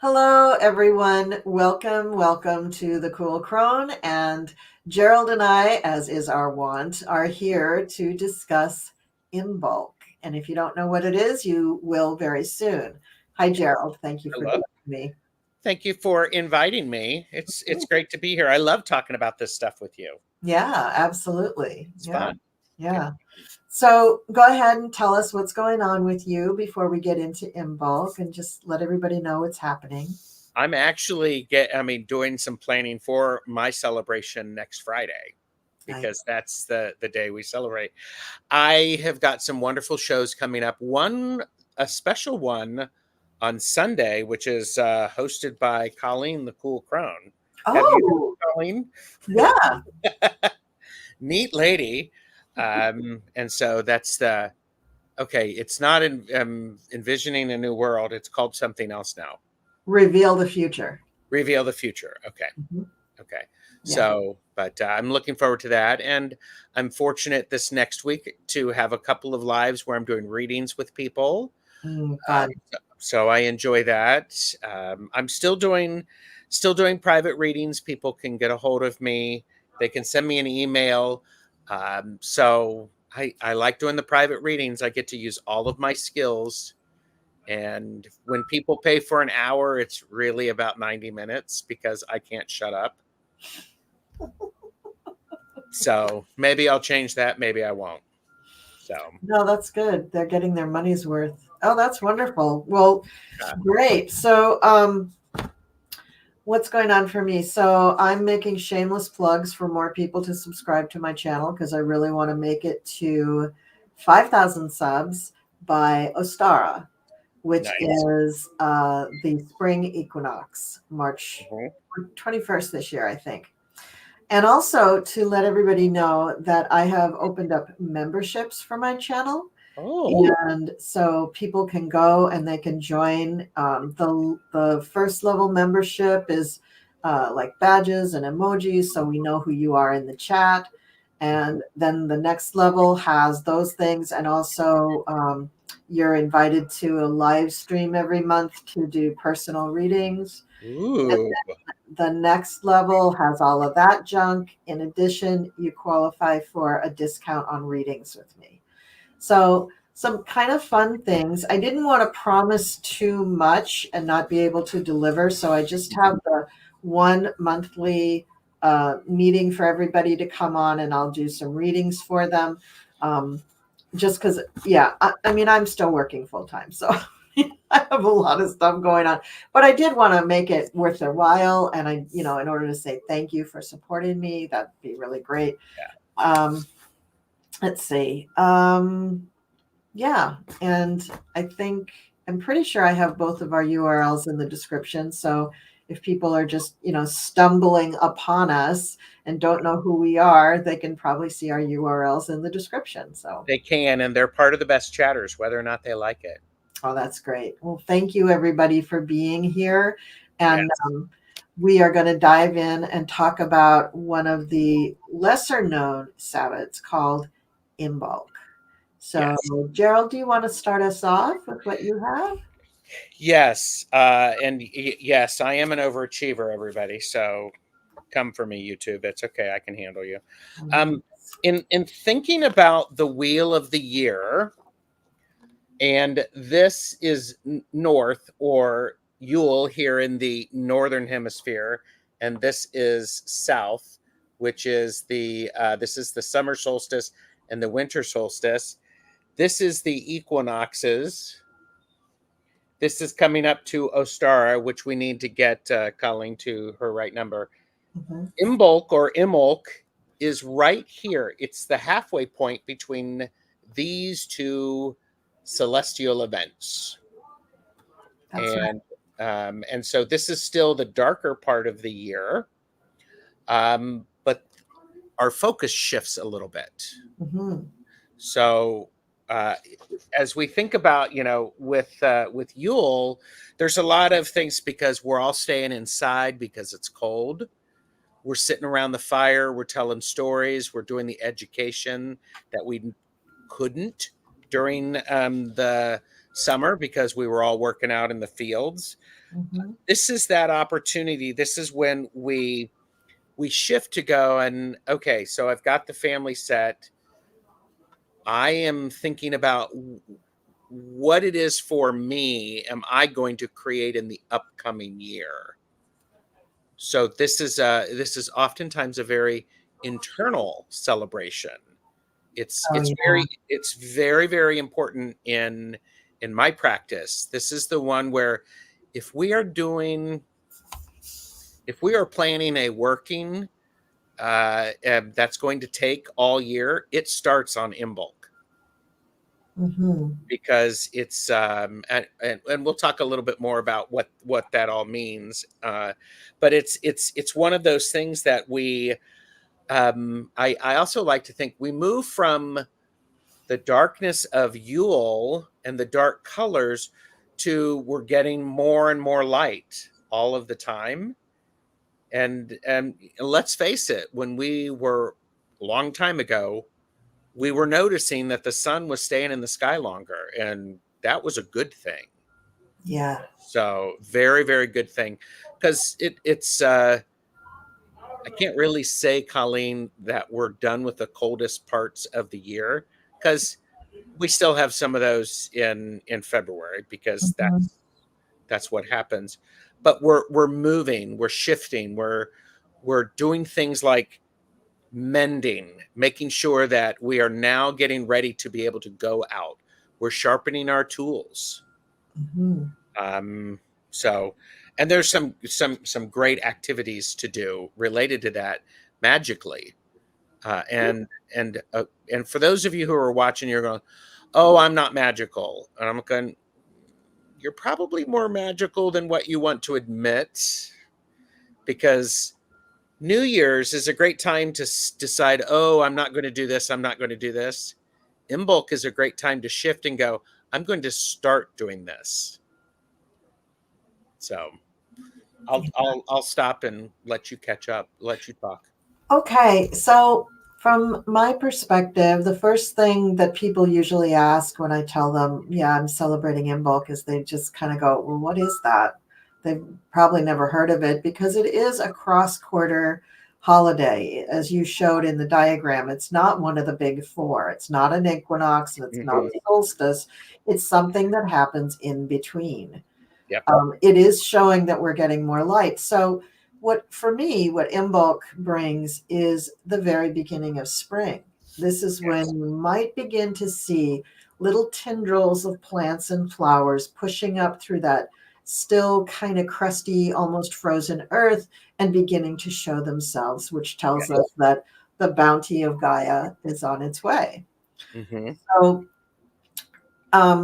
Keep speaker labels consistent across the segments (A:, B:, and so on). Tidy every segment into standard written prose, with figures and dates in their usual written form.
A: Hello, everyone. Welcome to the Cool Crone. And Gerald and I, as is our wont, are here to discuss IMBOLC. And if you don't know what it is, you will very soon. Hi, Gerald. Thank you for
B: Hello.
A: joining me.
B: Thank you for inviting me. It's great to be here. I love talking about this stuff with you.
A: Yeah, absolutely.
B: It's
A: Yeah,
B: fun. Yeah.
A: yeah. So go ahead and tell us what's going on with you before we get into IMBOLC and just let everybody know what's happening.
B: I'm actually doing some planning for my celebration next Friday
A: Nice.
B: because that's the day we celebrate. I have got some wonderful shows coming up. A special one on Sunday, which is hosted by Colleen the Cool Crone. Have you heard
A: Oh,
B: of Colleen?
A: yeah.
B: Neat lady. And so that's the Okay, it's not envisioning a new world. It's called something else now.
A: Reveal the future.
B: Reveal the future. Okay,
A: Mhm.
B: okay.
A: Yeah.
B: But I'm looking forward to that, and I'm fortunate this next week to have a couple of lives where I'm doing readings with people.
A: Fun.
B: So I enjoy that. I'm still doing private readings. People can get a hold of me. They can send me an email. So I like doing the private readings. I get to use all of my skills. And when people pay for an hour, it's really about 90 minutes because I can't shut up. So maybe I'll change that. Maybe I won't. So
A: No, that's good. They're getting their money's worth. Oh, that's wonderful. Well,
B: uh,
A: great. So, what's going on for me? So, I'm making shameless plugs for more people to subscribe to my channel because I really want to make it to 5,000 subs by Ostara, which
B: nice.
A: is the spring equinox, March
B: Mhm.
A: 21st this year, I think. And also to let everybody know that I have opened up memberships for my channel.
B: Oh,
A: And so people can go and they can join. The first level membership is like badges and emojis, so we know who you are in the chat. And then the next level has those things, and also you're invited to a live stream every month to do personal readings.
B: ooh.
A: The next level has all of that junk. In addition, you qualify for a discount on readings with me. So, some kind of fun things. I didn't want to promise too much and not be able to deliver. So, I just have the one monthly meeting for everybody to come on and I'll do some readings for them. Um, just because, yeah, I mean, I'm still working full time. So, I have a lot of stuff going on, but I did want to make it worth their while. And in order to say thank you for supporting me, that'd be really great. Um, let's see. Yeah. And I'm pretty sure I have both of our URLs in the description. So if people are just, stumbling upon us and don't know who we are, they can probably see our URLs in the description. So,
B: They can, and they're part of the best chatters, whether or not they like it.
A: oh, that's great. Well, thank you everybody for being here. And
B: Yes.
A: we are going to dive in and talk about one of the lesser known Sabbats called Imbolc. So,
B: Yes.
A: Gerald, do you want to start us off with what you have?
B: Yes. Yes, I am an overachiever, everybody. So come for me, YouTube. It's okay. I can handle you.
A: Mhm.
B: Um, in thinking about the wheel of the year, and this is north or Yule here in the northern hemisphere, and this is south, which is the summer solstice and the winter solstice. This is the equinoxes. This is coming up to Ostara, which we need to get Colleen to her right number.
A: Mhm.
B: Imbolc or Imolc is right here. It's the halfway point between these two celestial events.
A: That's right.
B: And so this is still the darker part of the year. But our focus shifts a little bit.
A: Mhm.
B: So uh, as we think about, with Yule, there's a lot of things because we're all staying inside because it's cold. We're sitting around the fire. We're telling stories. We're doing the education that we couldn't during the summer because we were all working out in the fields.
A: Mhm.
B: This is that opportunity. This is when we shift to go and, okay, so I've got the family set. I am thinking about what it is for me am I going to create in the upcoming year. So this is oftentimes a very internal celebration.
A: Oh, yeah.
B: It's very, very important in my practice. This is the one where if we are doing if we are planning a working that's going to take all year, it starts on Imbolc
A: Mhm.
B: because it's and we'll talk a little bit more about what that all means. But it's one of those things that we I also like to think we move from the darkness of Yule and the dark colors to we're getting more and more light all of the time. And let's face it, when we were a long time ago, we were noticing that the sun was staying in the sky longer, and that was a good thing.
A: Yeah.
B: So very, very good thing, because it's I can't really say, Colleen, that we're done with the coldest parts of the year, because we still have some of those in February, because
A: Mhm.
B: that's what happens. But we're moving, we're shifting, we're doing things like mending, making sure that we are now getting ready to be able to go out. We're sharpening our tools.
A: Mhm.
B: Um, so, and there's some great activities to do related to that magically. Uh, and and for those of you who are watching, you're going, "Oh, I'm not magical," and I'm going, "You're probably more magical than what you want to admit," because New Year's is a great time to decide, "Oh, I'm not going to do this. I'm not going to do this." Imbolc is a great time to shift and go, "I'm going to start doing this." So I'll stop and let you catch up, let you talk.
A: Okay, so from my perspective, the first thing that people usually ask when I tell them, yeah, I'm celebrating Imbolc, is they just kind of go, well, what is that? They've probably never heard of it because it is a cross-quarter holiday. As you showed in the diagram, it's not one of the big four. It's not an equinox and it's not
B: Hmm.
A: a solstice. It's something that happens in between.
B: Yep.
A: It is showing that we're getting more light. So, what for me, what Imbolc brings is the very beginning of spring. This is when
B: Yes.
A: you might begin to see little tendrils of plants and flowers pushing up through that still kind of crusty, almost frozen earth and beginning to show themselves, which tells
B: Yes.
A: us that the bounty of Gaia is on its way.
B: Hmm.
A: So,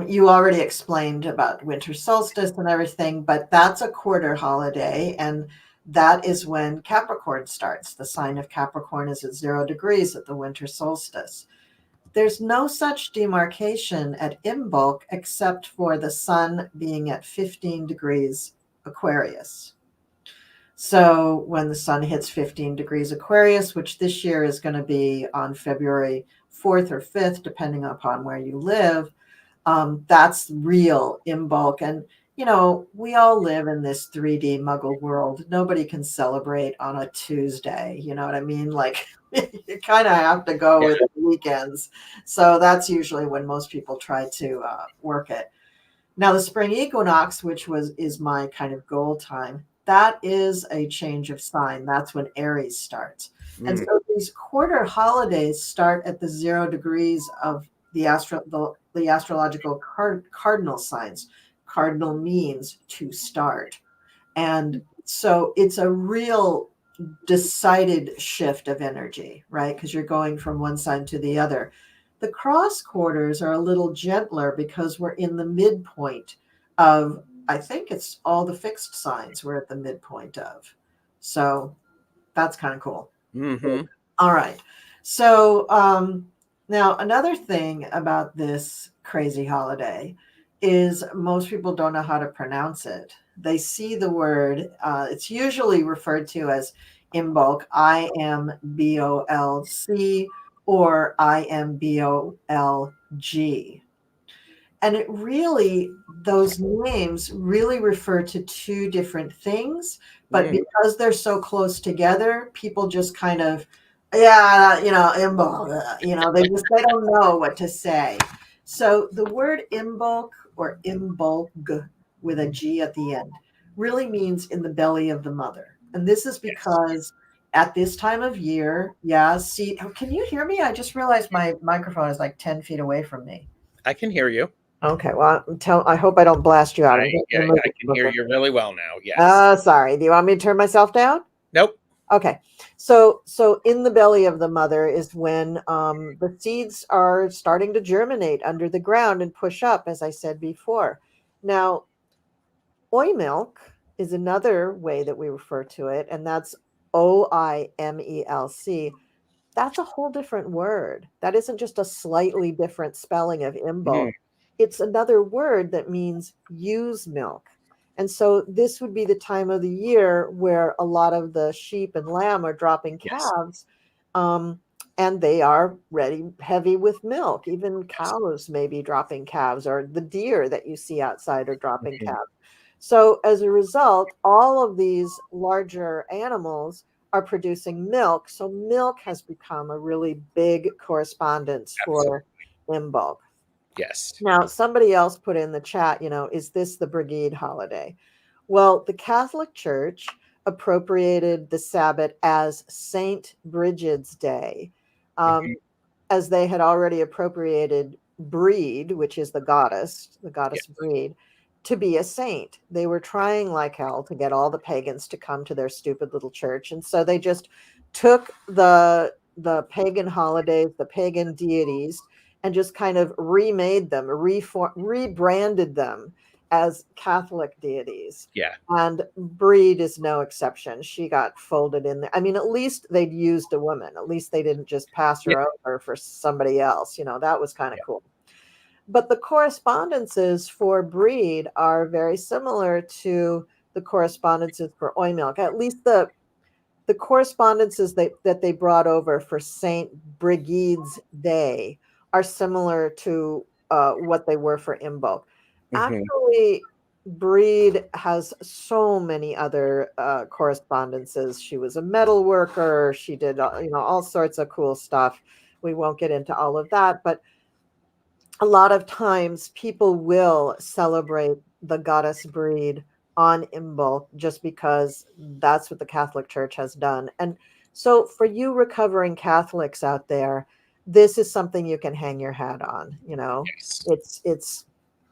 A: you already explained about winter solstice and everything, but that's a quarter holiday, and that is when Capricorn starts. The sign of Capricorn is at 0 degrees at the winter solstice. There's no such demarcation at Imbolc except for the sun being at 15 degrees Aquarius. So when the sun hits 15 degrees Aquarius, which this year is going to be on February 4th or 5th, depending upon where you live, that's real Imbolc. And, you know, we all live in this 3D muggle world. Nobody can celebrate on a Tuesday. You know what I mean? Like, you kind of have to go
B: Yeah.
A: with the weekends. So that's usually when most people try to work it. Now, the spring equinox, which is my kind of goal time, that is a change of sign. That's when Aries starts. And
B: Mm.
A: so these quarter holidays start at the 0 degrees of the astrological cardinal signs. Cardinal means to start. And so it's a real decided shift of energy, right? Because you're going from one sign to the other. The cross quarters are a little gentler because we're in the midpoint of, I think it's all the fixed signs we're at the midpoint of. So that's kind of cool.
B: Hmm.
A: All right. So now another thing about this crazy holiday is most people don't know how to pronounce it. They see the word, it's usually referred to as Imbolc, IMBOLC, or IMBOLG. And it really, those names really refer to two different things, but because they're so close together, people just kind of, yeah, IMBOLC, they don't know what to say. So the word IMBOLC or IMBOLC with a G at the end really means in the belly of the mother. And this is because at this time of year, see, can you hear me? I just realized my microphone is like 10 feet away from me.
B: I can hear you.
A: Okay, well, I hope I don't blast you out.
B: I can hear you really well now. Yes.
A: Sorry. Do you want me to turn myself down?
B: Nope.
A: Okay. So in the belly of the mother is when the seeds are starting to germinate under the ground and push up, as I said before. Now, oimelc is another way that we refer to it, and that's OIMELC. That's a whole different word. That isn't just a slightly different spelling of IMBOLC. It's another word that means ewes milk. And so this would be the time of the year where a lot of the sheep and lamb are dropping calves, and they are heavy with milk. Even cows may be dropping calves, or the deer that you see outside are dropping calves. So as a result, all of these larger animals are producing milk. So milk has become a really big correspondence for IMBOLC.
B: Yes.
A: Now, somebody else put in the chat, is this the Brigid holiday? Well, the Catholic Church appropriated the Sabat as Saint Brigid's Day, as they had already appropriated Breed, which is the goddess Breed, to be a saint. They were trying like hell to get all the pagans to come to their stupid little church. And so they just took the pagan holidays, the pagan deities, and just kind of remade them, rebranded them as Catholic deities.
B: Yeah.
A: And Breed is no exception. She got folded in there. I mean, at least they'd used a woman. At least they didn't just pass her over for somebody else. That was kind of cool. But the correspondences for Breed are very similar to the correspondences for oimelc. At least the correspondences that they brought over for Saint Brigid's Day are similar to what they were for IMBOLC. Actually, Breed has so many other correspondences. She was a metal worker. She did all sorts of cool stuff. We won't get into all of that, but a lot of times people will celebrate the goddess Breed on IMBOLC just because that's what the Catholic Church has done. And so for you recovering Catholics out there, this is something you can hang your hat on. It's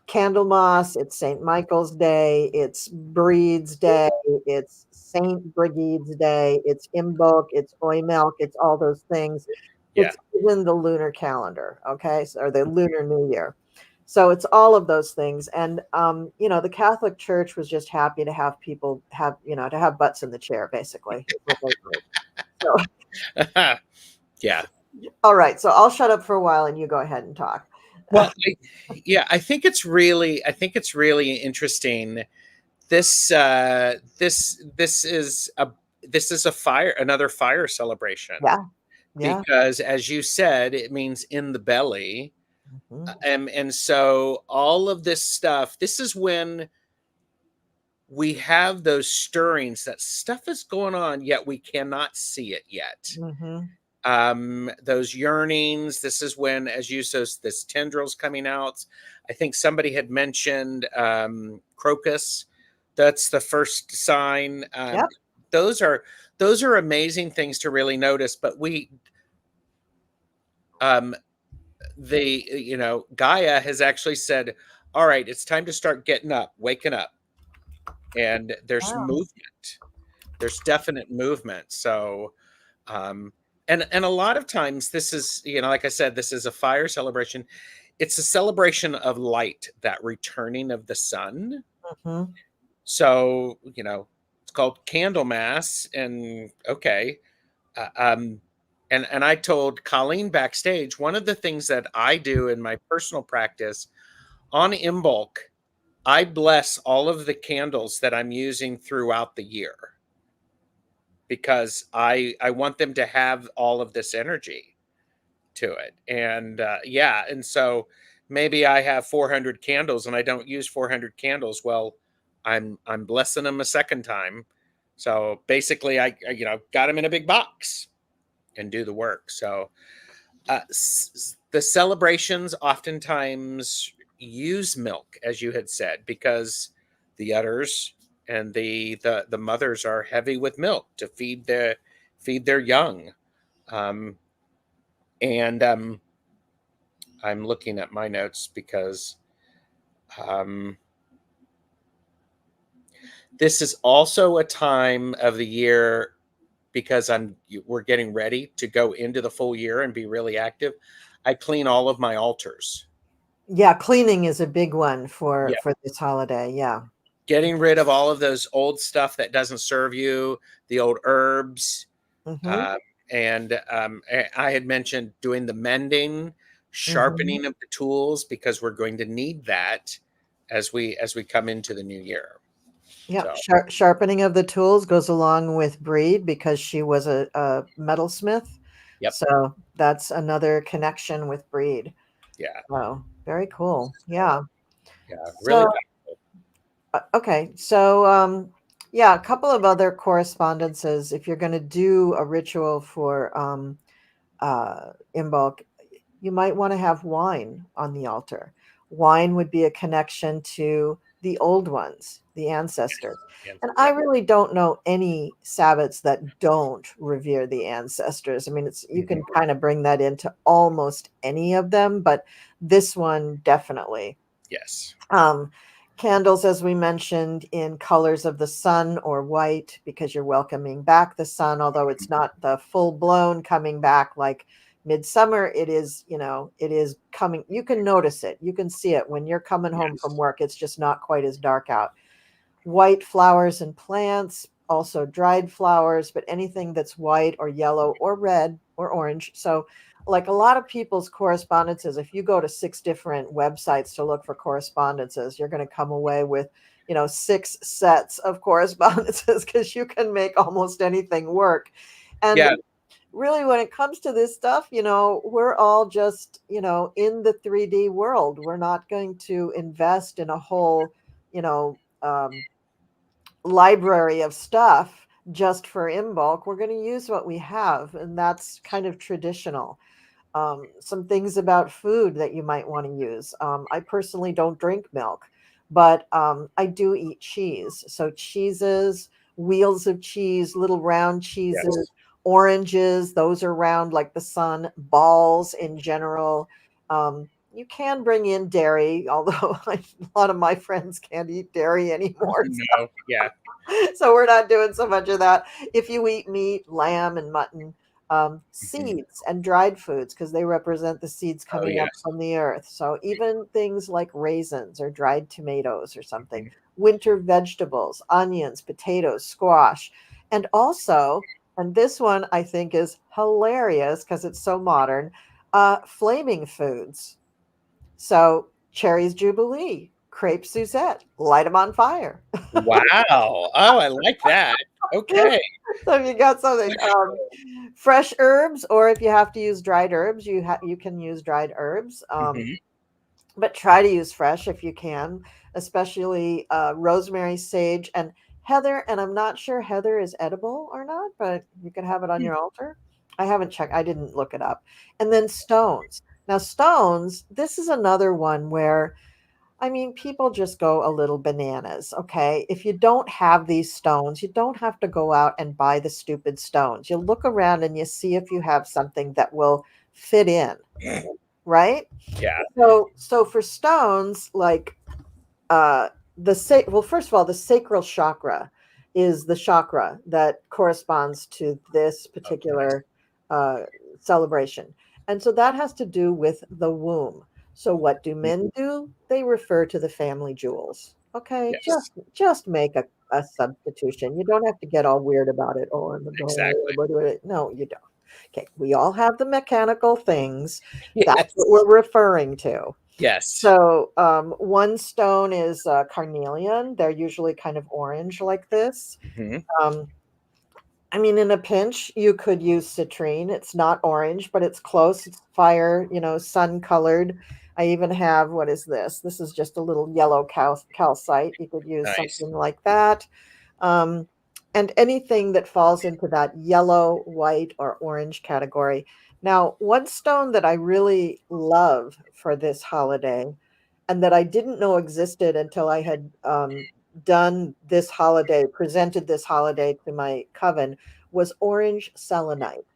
A: Candlemas, it's St. Michael's Day, it's Breed's Day, it's St. Brigid's Day, it's IMBOLC, it's oimelc, it's all those things. It's in the lunar calendar, okay, or the Lunar New Year. So it's all of those things. And, the Catholic Church was just happy to have people to have butts in the chair, basically. So,
B: yeah.
A: All right. So I'll shut up for a while and you go ahead and talk.
B: Well, I think it's really interesting. This is another fire celebration.
A: Yeah.
B: Because as you said, it means in the belly. And so all of this stuff, this is when we have those stirrings, that stuff is going on, yet we cannot see it yet. Those yearnings, this is when, as you said, this tendrils coming out. I think somebody had mentioned crocus. That's the first sign. Those are amazing things to really notice. But Gaia has actually said, all right, it's time to start getting up, waking up. And there's movement. There's definite movement. So, and a lot of times this is, like I said, this is a fire celebration. It's a celebration of light, that returning of the sun. So, it's called Candlemas, and okay. And I told Colleen backstage, one of the things that I do in my personal practice on IMBOLC, I bless all of the candles that I'm using throughout the year, because I want them to have all of this energy to it. And and so maybe I have 400 candles and I don't use 400 candles. Well, I'm blessing them a second time. So basically, I got them in a big box and do the work. So the celebrations oftentimes use milk, as you had said, because the udders and the mothers are heavy with milk to feed their young. And I'm looking at my notes because this is also a time of the year, because we're getting ready to go into the full year and be really active. I clean all of my altars.
A: Yeah, cleaning is a big one for
B: Yeah.
A: this holiday. Yeah.
B: Getting rid of all of those old stuff that doesn't serve you, the old herbs.
A: Mm-hmm.
B: Uh, and I had mentioned doing the mending,
A: Mm-hmm.
B: sharpening of the tools, because we're going to need that as we come into the new year.
A: Yeah,
B: So,
A: sharpening of the tools goes along with Breed because she was a metalsmith.
B: yep.
A: So that's another connection with Breed.
B: Yeah.
A: Oh, very cool. Yeah.
B: Yeah. Really.
A: So, okay. So, yeah, a couple of other correspondences. If you're going to do a ritual for Imbolc, you might want to have wine on the altar. Wine would be a connection to the old ones, the ancestors.
B: Yes.
A: And I really don't know any Sabbats that don't revere the ancestors. I mean, you can kind of bring that into almost any of them, but this one definitely.
B: Yes.
A: Candles, as we mentioned, in colors of the sun or white, because you're welcoming back the sun, although it's not the full blown coming back like midsummer. It is, it is coming. You can notice it. You can see it when you're coming home from work. It's just not quite as dark out. White flowers and plants, also dried flowers, but anything that's white or yellow or red or orange. So, like a lot of people's correspondences, if you go to 6 different websites to look for correspondences, you're going to come away with, 6 sets of correspondences because you can make almost anything work. And really, when it comes to this stuff, we're all just, in the 3D world. We're not going to invest in a whole, library of stuff just for Imbolc. We're going to use what we have, and that's kind of traditional. Some things about food that you might want to use. I personally don't drink milk, but I do eat cheese. So cheeses, wheels of cheese, little round cheeses, oranges, those are round like the sun, balls in general. You can bring in dairy, although a lot of my friends can't eat dairy anymore.
B: No. Yeah.
A: So we're not doing so much of that. If you eat meat, lamb and mutton, seeds and dried foods, because they represent the seeds coming up from the earth. So even things like raisins or dried tomatoes or something, winter vegetables, onions, potatoes, squash, and also, and this one I think is hilarious because it's so modern, flaming foods. So cherries Jubilee, crepe Suzette, light them on fire.
B: Wow. Oh, I like that. Okay.
A: So if you got something, fresh herbs, or if you have to use dried herbs, you can use dried herbs. But try to use fresh if you can, especially rosemary, sage, and heather. And I'm not sure heather is edible or not, but you can have it on your altar. I haven't checked. I didn't look it up. And then stones. Now, stones, this is another one where, I mean, people just go a little bananas. Okay. If you don't have these stones, you don't have to go out and buy the stupid stones. You look around and you see if you have something that will fit in. Right.
B: Yeah.
A: So for stones, like well, first of all, the sacral chakra is the chakra that corresponds to this particular celebration. And so that has to do with the womb. So what do men do? They refer to the family jewels. Okay, just make a substitution. You don't have to get all weird about it. Oh, no, you don't. Okay, we all have the mechanical things. That's what we're referring to.
B: Yes.
A: So one stone is carnelian. They're usually kind of orange like this. I mean, in a pinch, you could use citrine. It's not orange, but it's close. It's fire, sun colored. I even have, what is this? This is just a little yellow calcite. You could use
B: Nice.
A: something like that. Um, and anything that falls into that yellow, white, or orange category. Now, one stone that I really love for this holiday and that I didn't know existed until I had done this holiday, presented this holiday to my coven, was orange selenite.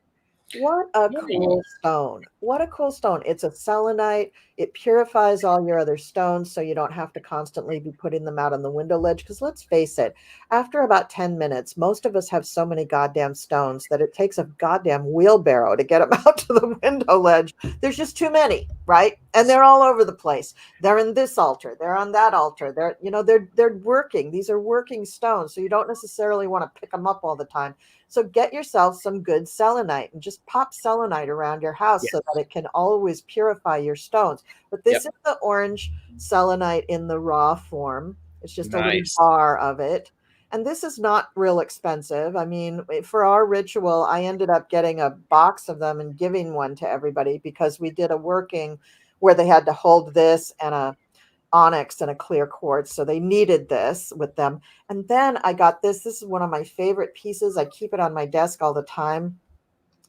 A: What a
B: Oh,
A: cool stone. What a cool stone. It's a selenite. It purifies all your other stones so you don't have to constantly be putting them out on the window ledge. Because let's face it, after about 10 minutes, most of us have so many goddamn stones that it takes a goddamn wheelbarrow to get them out to the window ledge. There's just too many, right? And they're all over the place. They're in this altar, they're on that altar. They're working. These are working stones. So you don't necessarily want to pick them up all the time. So get yourself some good selenite and just pop selenite around your house so that
B: yes.
A: it can always purify your stones. But this
B: Yep.
A: is the orange selenite in the raw form. It's just a little
B: Nice.
A: bar of it. And this is not real expensive. I mean, for our ritual, I ended up getting a box of them and giving one to everybody because we did a working where they had to hold this and a onyx and a clear quartz. So they needed this with them. And then I got this. This is one of my favorite pieces. I keep it on my desk all the time.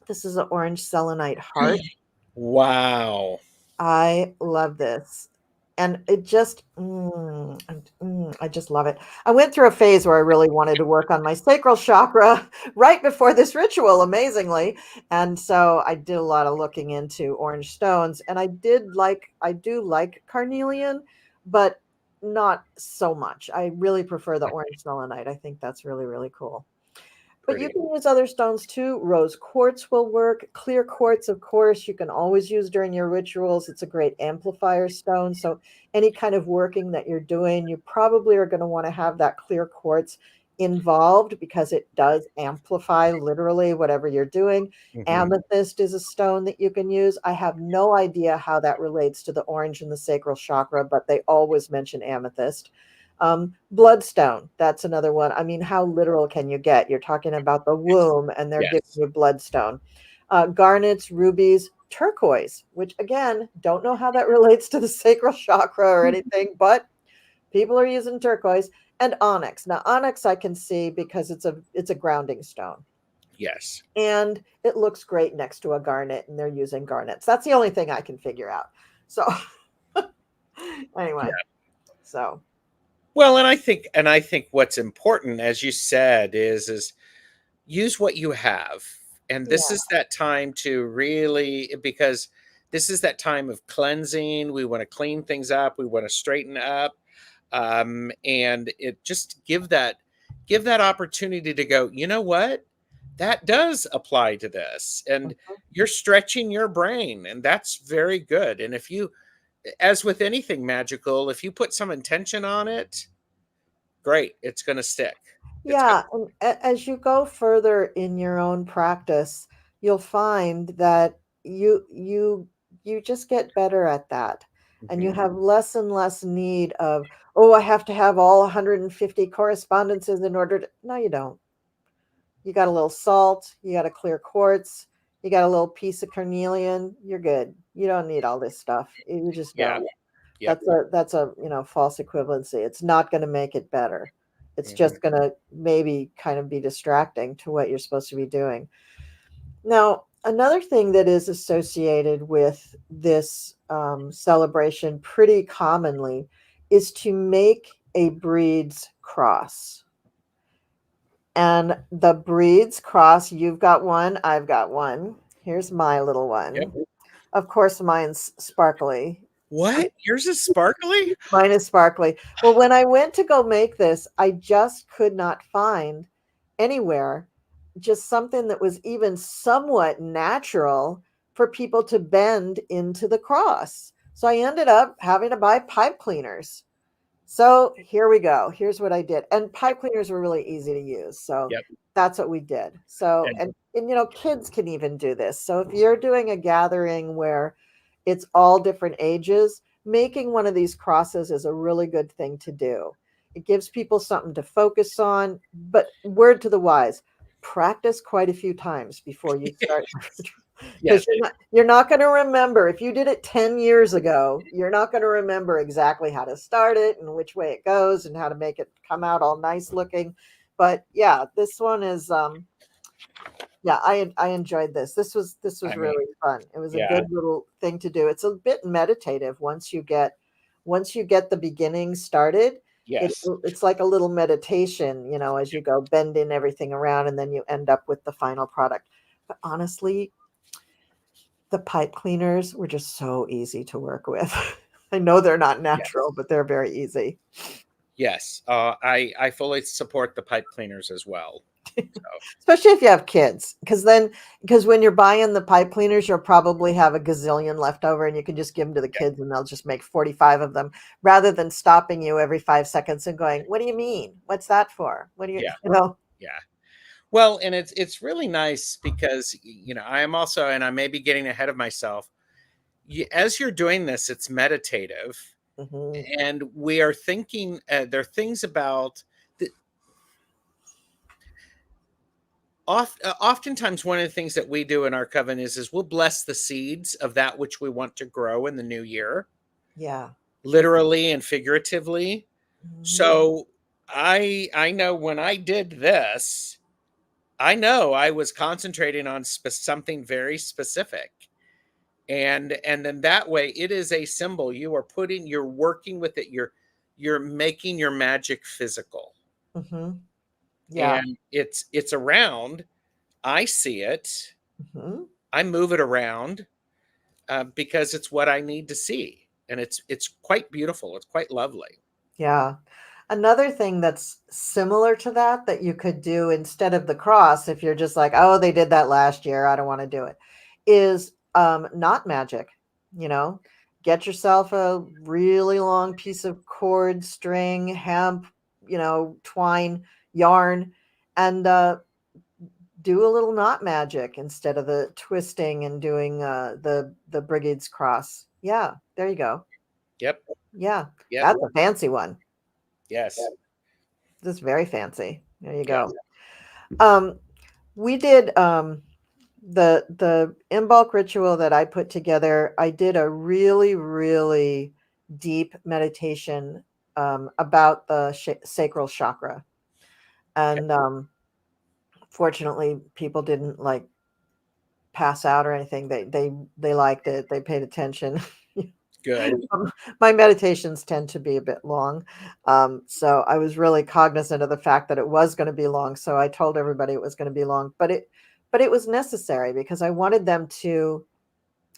A: This is an orange selenite heart.
B: Wow.
A: I love this. And it just, I just love it. I went through a phase where I really wanted to work on my sacral chakra right before this ritual, amazingly. And so I did a lot of looking into orange stones. And I do like carnelian, but not so much. I really prefer the orange selenite. I think that's really, really cool. But you
B: Pretty.
A: can use other stones too. Rose quartz will work. Clear quartz, of course, you can always use during your rituals. It's a great amplifier stone. So, any kind of working that you're doing, you probably are going to want to have that clear quartz involved because it does amplify literally whatever you're doing.
B: Hmm.
A: Amethyst is a stone that you can use. I have no idea how that relates to the orange and the sacral chakra, but they always mention amethyst. Bloodstone, that's another one. I mean, how literal can you get? You're talking about the womb and they're giving
B: Yes.
A: you bloodstone. Garnets, rubies, turquoise, which again, don't know how that relates to the sacral chakra or anything, but people are using turquoise and onyx. Now, onyx I can see because it's a grounding stone.
B: Yes.
A: And it looks great next to a garnet, and they're using garnets. That's the only thing I can figure out. So anyway, so
B: Well, and I think what's important, as you said, is use what you have. And this
A: yeah.
B: is that time to really, because this is that time of cleansing. We want to clean things up. We want to straighten up. And it just give that opportunity to go, you know what? That does apply to this. And
A: Mhm.
B: you're stretching your brain, and that's very good. And if you, as with anything magical, if you put some intention on it, great, it's going to stick. It's going
A: Yeah, and as you go further in your own practice, you'll find that you just get better at that.
B: to.
A: And you
B: Mhm.
A: have less and less need of, oh, I have to have all 150 correspondences in order to. No, you don't. You got a little salt, you got a clear quartz, you got a little piece of carnelian, you're good. You don't need all this stuff. You just
B: Yeah.
A: don't.
B: Yep.
A: That's a false equivalency. It's not going to make it better. It's
B: Mhm.
A: just going to maybe kind of be distracting to what you're supposed to be doing. Now, another thing that is associated with this celebration pretty commonly is to make a breed's cross. And the breed's cross, you've got one, I've got one. Here's my little
B: Yep.
A: one. Of course, mine's sparkly.
B: What? Yours is sparkly?
A: Mine is sparkly. Well, when I went to go make this, I just could not find anywhere just something that was even somewhat natural for people to bend into the cross. So I ended up having to buy pipe cleaners. So here we go. Here's what I did. And pipe cleaners were really easy to use. So
B: Yep.
A: that's what we did. So,
B: And
A: and kids can even do this. So if you're doing a gathering where it's all different ages, making one of these crosses is a really good thing to do. It gives people something to focus on. But word to the wise, practice quite a few times before you start. Because
B: Yes.
A: you're not going to remember if you did it 10 years ago, you're not going to remember exactly how to start it and which way it goes and how to make it come out all nice looking. But yeah, this one is yeah, I enjoyed this. This was
B: I mean,
A: really fun. It was a
B: yeah.
A: good little thing to do. It's a bit meditative once you get the beginning started.
B: Yes.
A: It's like a little meditation, as you go bending everything around and then you end up with the final product. But honestly, the pipe cleaners were just so easy to work with. I know they're not natural,
B: Yes.
A: but they're very easy.
B: Yes. I fully support the pipe cleaners as well. So,
A: Especially if you have kids, because when you're buying the pipe cleaners, you'll probably have a gazillion left over and you can just give them to the
B: yeah.
A: kids and they'll just make 45 of them rather than stopping you every 5 seconds and going, what do you mean? What's that for? What do you,
B: Yeah.
A: you know?
B: Yeah. Well, and it's really nice because I am also, and I may be getting ahead of myself. As you're doing this, it's meditative,
A: Hmm.
B: and we are thinking. There are things about the, oftentimes one of the things that we do in our coven is we'll bless the seeds of that which we want to grow in the new year,
A: Yeah.
B: literally and figuratively.
A: Mhm.
B: So I know when I did this, I know I was concentrating on something very specific. And then that way it is a symbol. You're working with it. You're making your magic physical.
A: Mhm. Yeah.
B: And it's around. I see it.
A: Mhm.
B: I move it around because it's what I need to see. And it's quite beautiful. It's quite lovely.
A: Yeah. Another thing that's similar to that you could do instead of the cross, if you're just like, oh, they did that last year, I don't want to do it, is not magic. You know, get yourself a really long piece of cord, string, hemp, twine, yarn, and do a little knot magic instead of the twisting and doing the brigade's cross. Yeah, there you go.
B: Yep.
A: Yeah,
B: Yep.
A: that's a fancy one.
B: Yes.
A: This is very fancy. There you
B: Yeah.
A: go. Um, we did the in-bulk ritual that I put together. I did a really, really deep meditation about the sacral chakra,
B: Okay.
A: and fortunately, people didn't like pass out or anything. They liked it. They paid attention.
B: Good.
A: My meditations tend to be a bit long. So I was really cognizant of the fact that it was going to be long. So I told everybody it was going to be long, but it was necessary because I wanted them to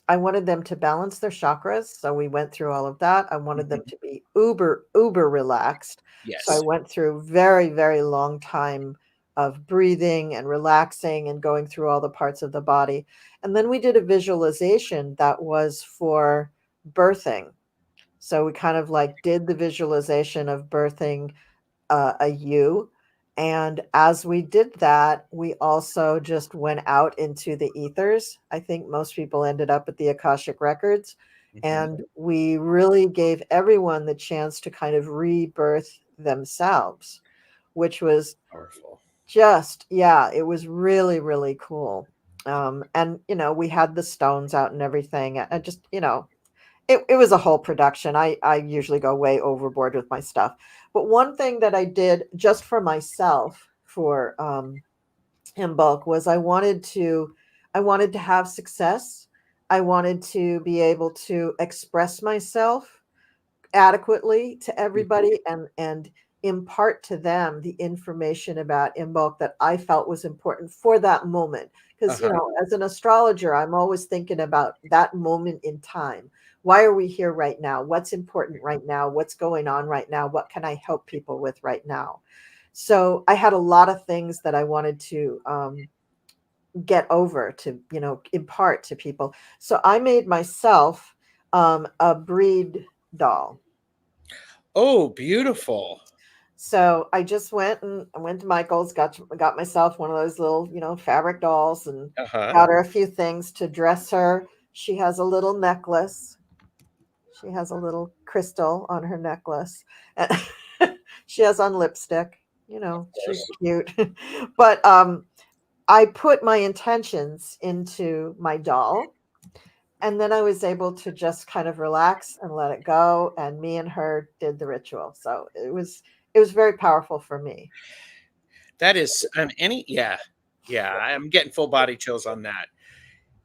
A: balance their chakras. So we went through all of that. I wanted them
B: Mhm.
A: to be uber, uber relaxed. So I
B: Yes.
A: went through very, very long time of breathing and relaxing and going through all the parts of the body. And then we did a visualization that was for birthing. So we kind of like did the visualization of birthing a ewe. And as we did that, we also just went out into the ethers. I think most people ended up at the Akashic Records.
B: Mhm.
A: And we really gave everyone the chance to kind of rebirth themselves, which was
B: Powerful.
A: just, yeah, it was really, really cool. And, we had the stones out and everything. I just, it was a whole production. I usually go way overboard with my stuff. But one thing that I did just for myself for in bulk was I wanted to have success. I wanted to be able to express myself adequately to
B: Mhm.
A: everybody and impart to them the information about Imbolc that I felt was important for that moment. Because,
B: Uh-huh.
A: as an astrologer, I'm always thinking about that moment in time. Why are we here right now? What's important right now? What's going on right now? What can I help people with right now? So I had a lot of things that I wanted to get over to, impart to people. So I made myself a breed doll.
B: Oh, beautiful.
A: So I just went to Michael's, got myself one of those little, fabric dolls and
B: Uh-huh.
A: got her a few things to dress her. She has a little necklace. She has a little crystal on her necklace. And she has on lipstick.
B: Of
A: She's
B: course.
A: cute. But I put my intentions into my doll, and then I was able to just kind of relax and let it go. And me and her did the ritual. So it was very powerful for me.
B: That is yeah. Yeah, I'm getting full body chills on that.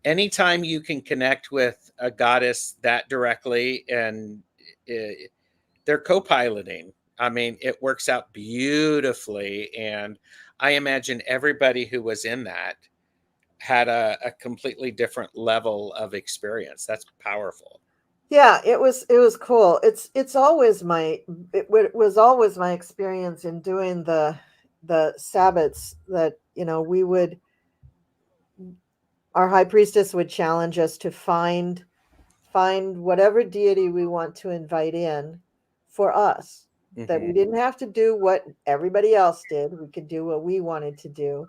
B: Anytime you can connect with a goddess that directly and uh, they're co-piloting, I mean, it works out beautifully. And I imagine everybody who was in that had a completely different level of experience. That's powerful.
A: Yeah, it was cool. It's always my was always my experience in doing the sabbats that, you know, we would, our high priestess would challenge us to find whatever deity we want to invite in for us, that
B: Hmm.
A: we didn't have to do what everybody else did. We could do what we wanted to do.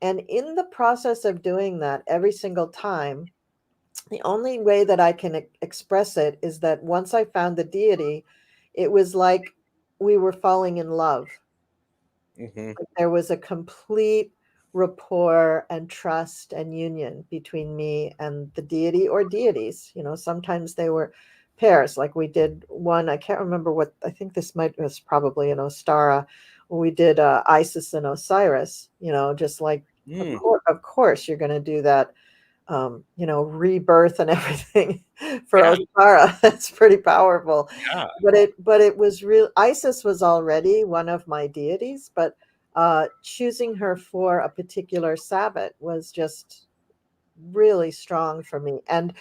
A: And in the process of doing that every single time, the only way that I can express it is that once I found the deity, it was like we were falling in love.
B: Hmm.
A: Like there was a complete rapport and trust and union between me and the deity or deities. You know, sometimes they were pairs. Like we did one, I can't remember what, I think this might was probably an Ostara. We did Isis and Osiris, you know, just like,
B: Mm,
A: of course you're going to do that, you know, rebirth and everything for
B: yeah,
A: Ostara. That's pretty powerful.
B: yeah.
A: But it was real. Isis was already one of my deities, but choosing her for a particular Sabbath was just really strong for me. And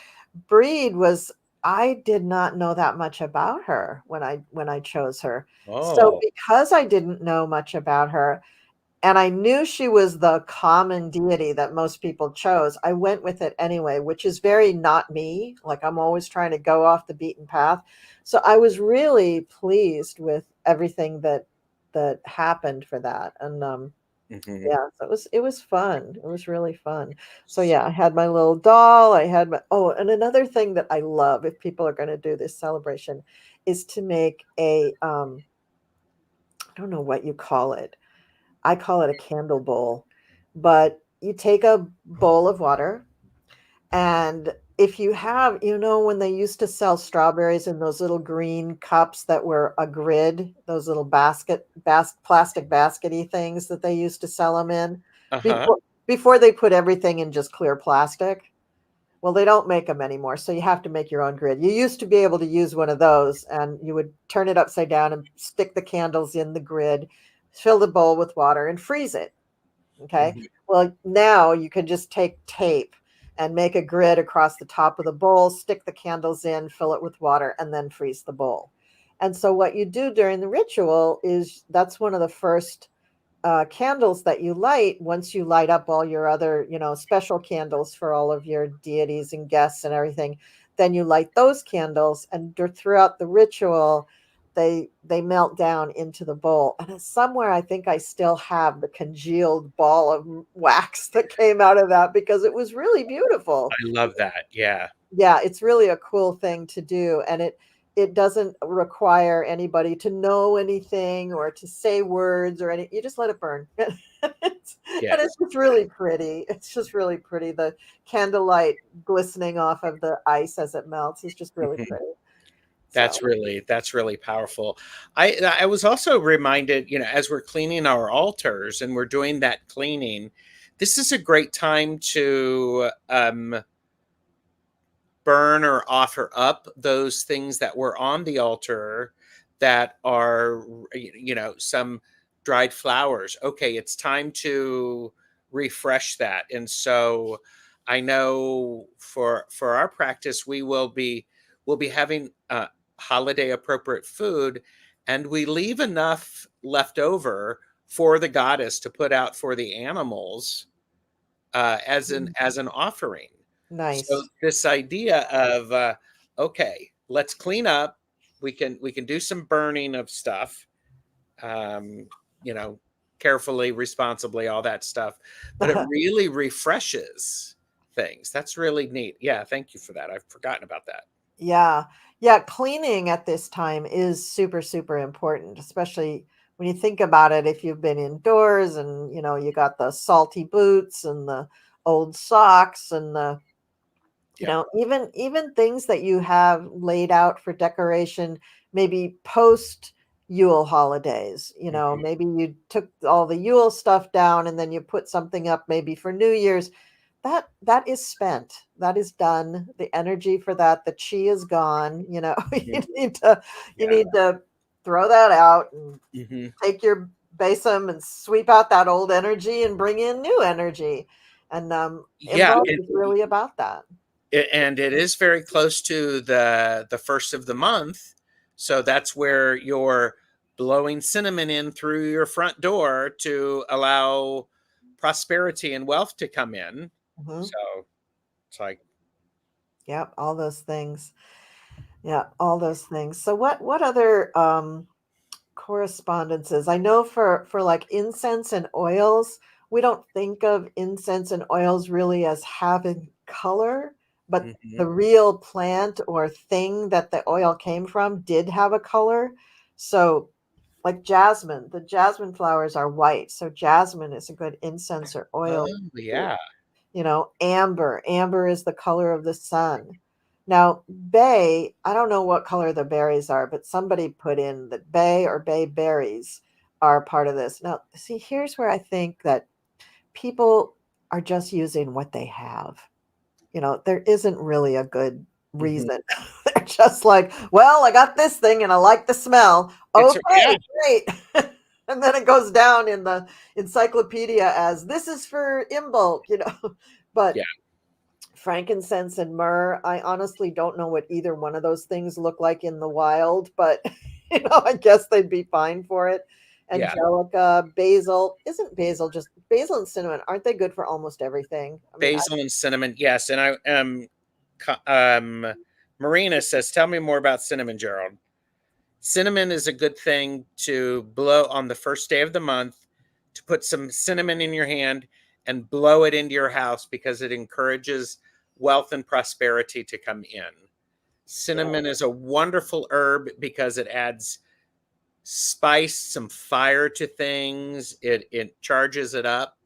A: Breed was, I did not know that much about her when I chose her. So
B: Oh,
A: because I didn't know much about her, and I knew she was the common deity that most people chose, I went with it anyway, which is very not me. Like I'm always trying to go off the beaten path. So I was really pleased with everything that happened for that. And
B: hmm.
A: yeah, so it was fun. It was really fun. So yeah, I had my little doll. I had my, oh, and another thing that I love if people are going to do this celebration is to make a I don't know what you call it. I call it a candle bowl, but you take a bowl of water, and if you have, you know, when they used to sell strawberries in those little green cups that were a grid, those little plastic baskety things that they used to sell them in
B: Uh-huh.
A: before they put everything in just clear plastic. Well, they don't make them anymore, so you have to make your own grid. You used to be able to use one of those, and you would turn it upside down and stick the candles in the grid, fill the bowl with water, and freeze it. Okay.
B: Hmm.
A: Well, now you can just take tape and make a grid across the top of the bowl, stick the candles in, fill it with water, and then freeze the bowl. And so, what you do during the ritual is that's one of the first candles that you light once you light up all your other, you know, special candles for all of your deities and guests and everything. Then you light those candles, and throughout the ritual, they melt down into the bowl. And somewhere, I think I still have the congealed ball of wax that came out of that because it was really beautiful.
B: I love that. Yeah.
A: Yeah, it's really a cool thing to do, and it doesn't require anybody to know anything or to say words or any, you just let it burn. And it's
B: Yes.
A: just really pretty. It's just really pretty. The candlelight glistening off of the ice as it melts is just really
B: Mhm.
A: pretty. So,
B: That's really powerful. I was also reminded, you know, as we're cleaning our altars and we're doing that cleaning, this is a great time to burn or offer up those things that were on the altar that are, you know, some dried flowers. Okay, it's time to refresh that. And so I know for our practice we'll be having holiday appropriate food, and we leave enough left over for the goddess to put out for the animals as an offering. So
A: nice.
B: this idea of okay, let's clean up. We can do some burning of stuff, um, you know, carefully, responsibly, all that stuff. But it really refreshes things. That's really neat. Yeah, thank you for that. I've forgotten about that.
A: Yeah. Yeah, cleaning at this time is super, super important, especially when you think about it, if you've been indoors and, you got the salty boots and the old socks and the,
B: Yep.
A: even things that you have laid out for decoration, maybe post Yule holidays,
B: Mhm.
A: maybe you took all the Yule stuff down and then you put something up maybe for New Year's. That is spent. That is done. The energy for that, the chi is gone.
B: Mhm.
A: You
B: Yeah.
A: need to throw that out and
B: Mhm.
A: take your besom and sweep out that old energy and bring in new energy. And
B: Yeah,
A: Imbolc is really about that.
B: and it is very close to the first of the month, so that's where you're blowing cinnamon in through your front door to allow prosperity and wealth to come in.
A: Mhm.
B: So it's like,
A: Yep, all those things. Yeah, all those things. So what other correspondences? I know for like incense and oils, we don't think of incense and oils really as having color, but
B: mhm.
A: the real plant or thing that the oil came from did have a color. So like jasmine, the jasmine flowers are white. So jasmine is a good incense or oil.
B: Oh yeah.
A: Amber is the color of the sun. Now, bay, I don't know what color the berries are, but somebody put in that bay or bay berries are part of this. Now, see, here's where I think that people are just using what they have. There isn't really a good
B: Mhm.
A: reason. They're just like, well, I got this thing and I like the smell.
B: Yeah,
A: Okay, great. And then it goes down in the encyclopedia as this is for Imbolc. But
B: yeah.
A: frankincense and myrrh, I honestly don't know what either one of those things look like in the wild, but I guess they'd be fine for it.
B: Yeah.
A: Angelica, basil, isn't basil just basil and cinnamon? Aren't they good for almost everything? I mean,
B: Basil and cinnamon, yes. And I Marina says, tell me more about cinnamon, Gerald. Cinnamon is a good thing to blow on the first day of the month, to put some cinnamon in your hand and blow it into your house because it encourages wealth and prosperity to come in.
A: yeah.
B: Cinnamon is a wonderful herb because it adds spice, some fire to things. It charges it up.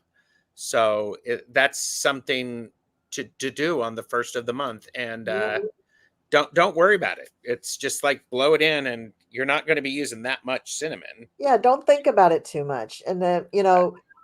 B: So that's something to do on the first of the month. And don't worry about it. It's just like blow it in, and you're not going to be using that much cinnamon.
A: Yeah, don't think about it too much. And then,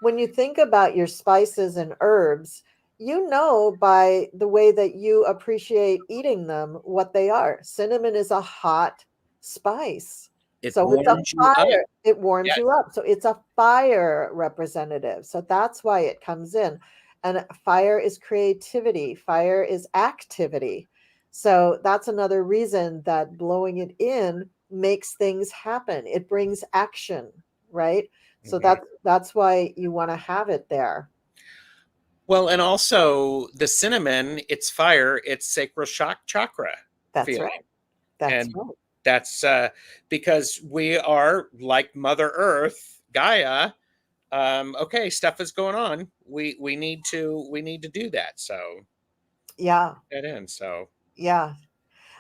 A: when you think about your spices and herbs, by the way that you appreciate eating them what they are. Cinnamon is a hot spice.
B: It
A: So it's a
B: warms you up.
A: fire. It warms
B: Yes.
A: you up. So it's a fire representative. So that's why it comes in. And fire is creativity, fire is activity. So that's another reason that blowing it in makes things happen. It brings action, right? So
B: Mhm.
A: that's why you want to have it there.
B: Well, and also the cinnamon, it's fire, it's sacral shock chakra
A: That's right.
B: feeling.
A: That's
B: And
A: right.
B: that's because we are like Mother Earth, Gaia. Okay, stuff is going on. We need to do that. So
A: Yeah.
B: that in. So
A: Yeah.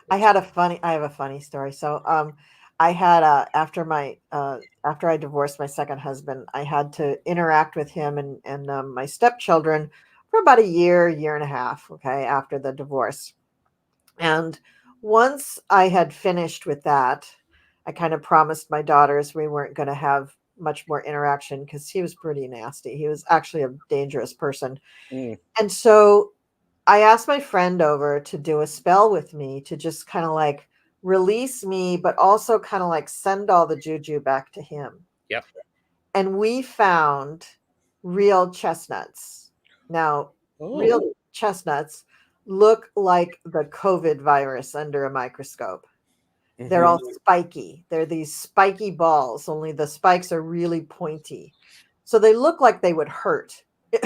B: it's
A: I have a funny story. So I had after I divorced my second husband, I had to interact with him and my stepchildren for about a year and a half, okay, after the divorce. And once I had finished with that, I kind of promised my daughters we weren't going to have much more interaction because he was pretty nasty. He was actually a dangerous person.
B: mm,
A: And so I asked my friend over to do a spell with me to just kind of like release me, but also kind of like send all the juju back to him.
B: yep.
A: And we found real chestnuts. Now,
B: Oh.
A: real chestnuts look like the COVID virus under a microscope. They're
B: Hmm.
A: all spiky. They're these spiky balls, only the spikes are really pointy. So they look like they would hurt. If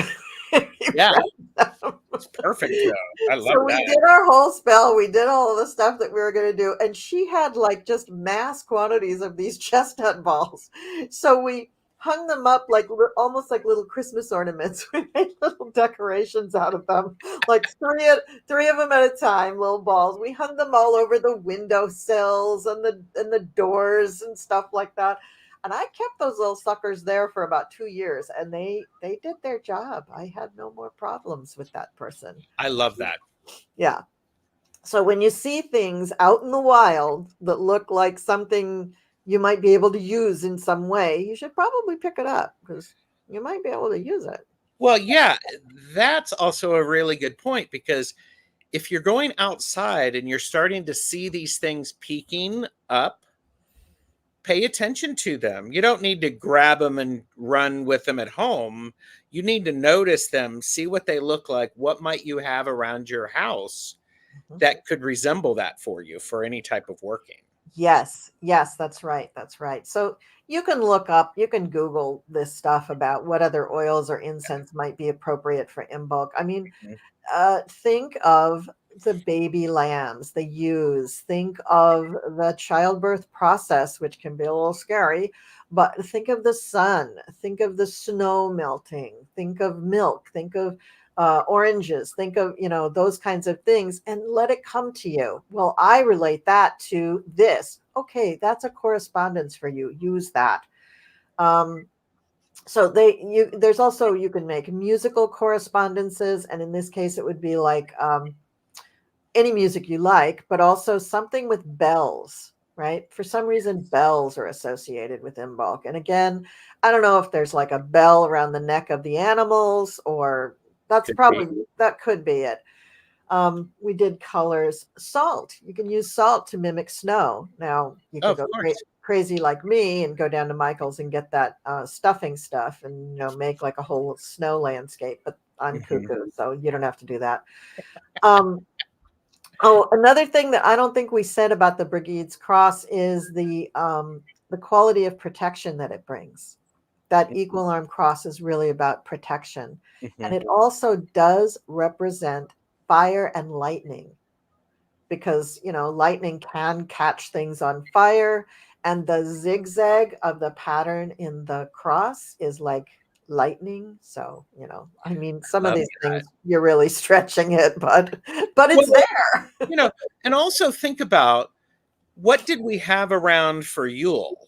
A: you
B: Yeah,
A: press them.
B: it's perfect though. I love
A: So we
B: that.
A: did our whole spell. We did all of the stuff that we were going to do. And she had like just mass quantities of these chestnut balls. So we hung them up like almost like little Christmas ornaments. We made little decorations out of them, like three of them at a time, little balls. We hung them all over the window sills and the doors and stuff like that. And I kept those little suckers there for about 2 years, and they did their job. I had no more problems with that person.
B: I love that.
A: Yeah. So when you see things out in the wild that look like something you might be able to use in some way, you should probably pick it up because you might be able to use it.
B: Well, yeah, that's also a really good point, because if you're going outside and you're starting to see these things peeking up, pay attention to them. You don't need to grab them and run with them at home. You need to notice them, see what they look like. What might you have around your house that could resemble that for you for any type of working?
A: Yes, yes, that's right. That's right. So you can look up, you can Google this stuff about what other oils or incense might be appropriate for Imbolc. I mean,
B: Mhm.
A: think of the baby lambs, the ewes, think of the childbirth process, which can be a little scary, but think of the sun, think of the snow melting, think of milk, think of oranges, think of, those kinds of things, and let it come to you. Well, I relate that to this. Okay, that's a correspondence for you. Use that. Um, so there's also, you can make musical correspondences, and in this case it would be like any music you like, but also something with bells, right? For some reason bells are associated with Imbolc, and again, I don't know if there's like a bell around the neck of the animals, or
B: Could be.
A: that could be it. We did colors. Salt, you can use salt to mimic snow. Now you
B: Oh,
A: can
B: of
A: go
B: course.
A: crazy like me and go down to Michael's and get that stuffing stuff, and make like a whole snow landscape, but I'm
B: Mhm.
A: cuckoo, so you don't have to do that. um, oh, another thing that I don't think we said about the Brigide's cross is the quality of protection that it brings. That equal arm cross is really about protection, and
B: Mhm.
A: it also does represent fire and lightning, because lightning can catch things on fire, and the zigzag of the pattern in the cross is like lightning. So I mean, some of
B: Love
A: these
B: that.
A: things you're really stretching it, but it's
B: Well,
A: there.
B: you know, and also think about, what did we have around for Yule?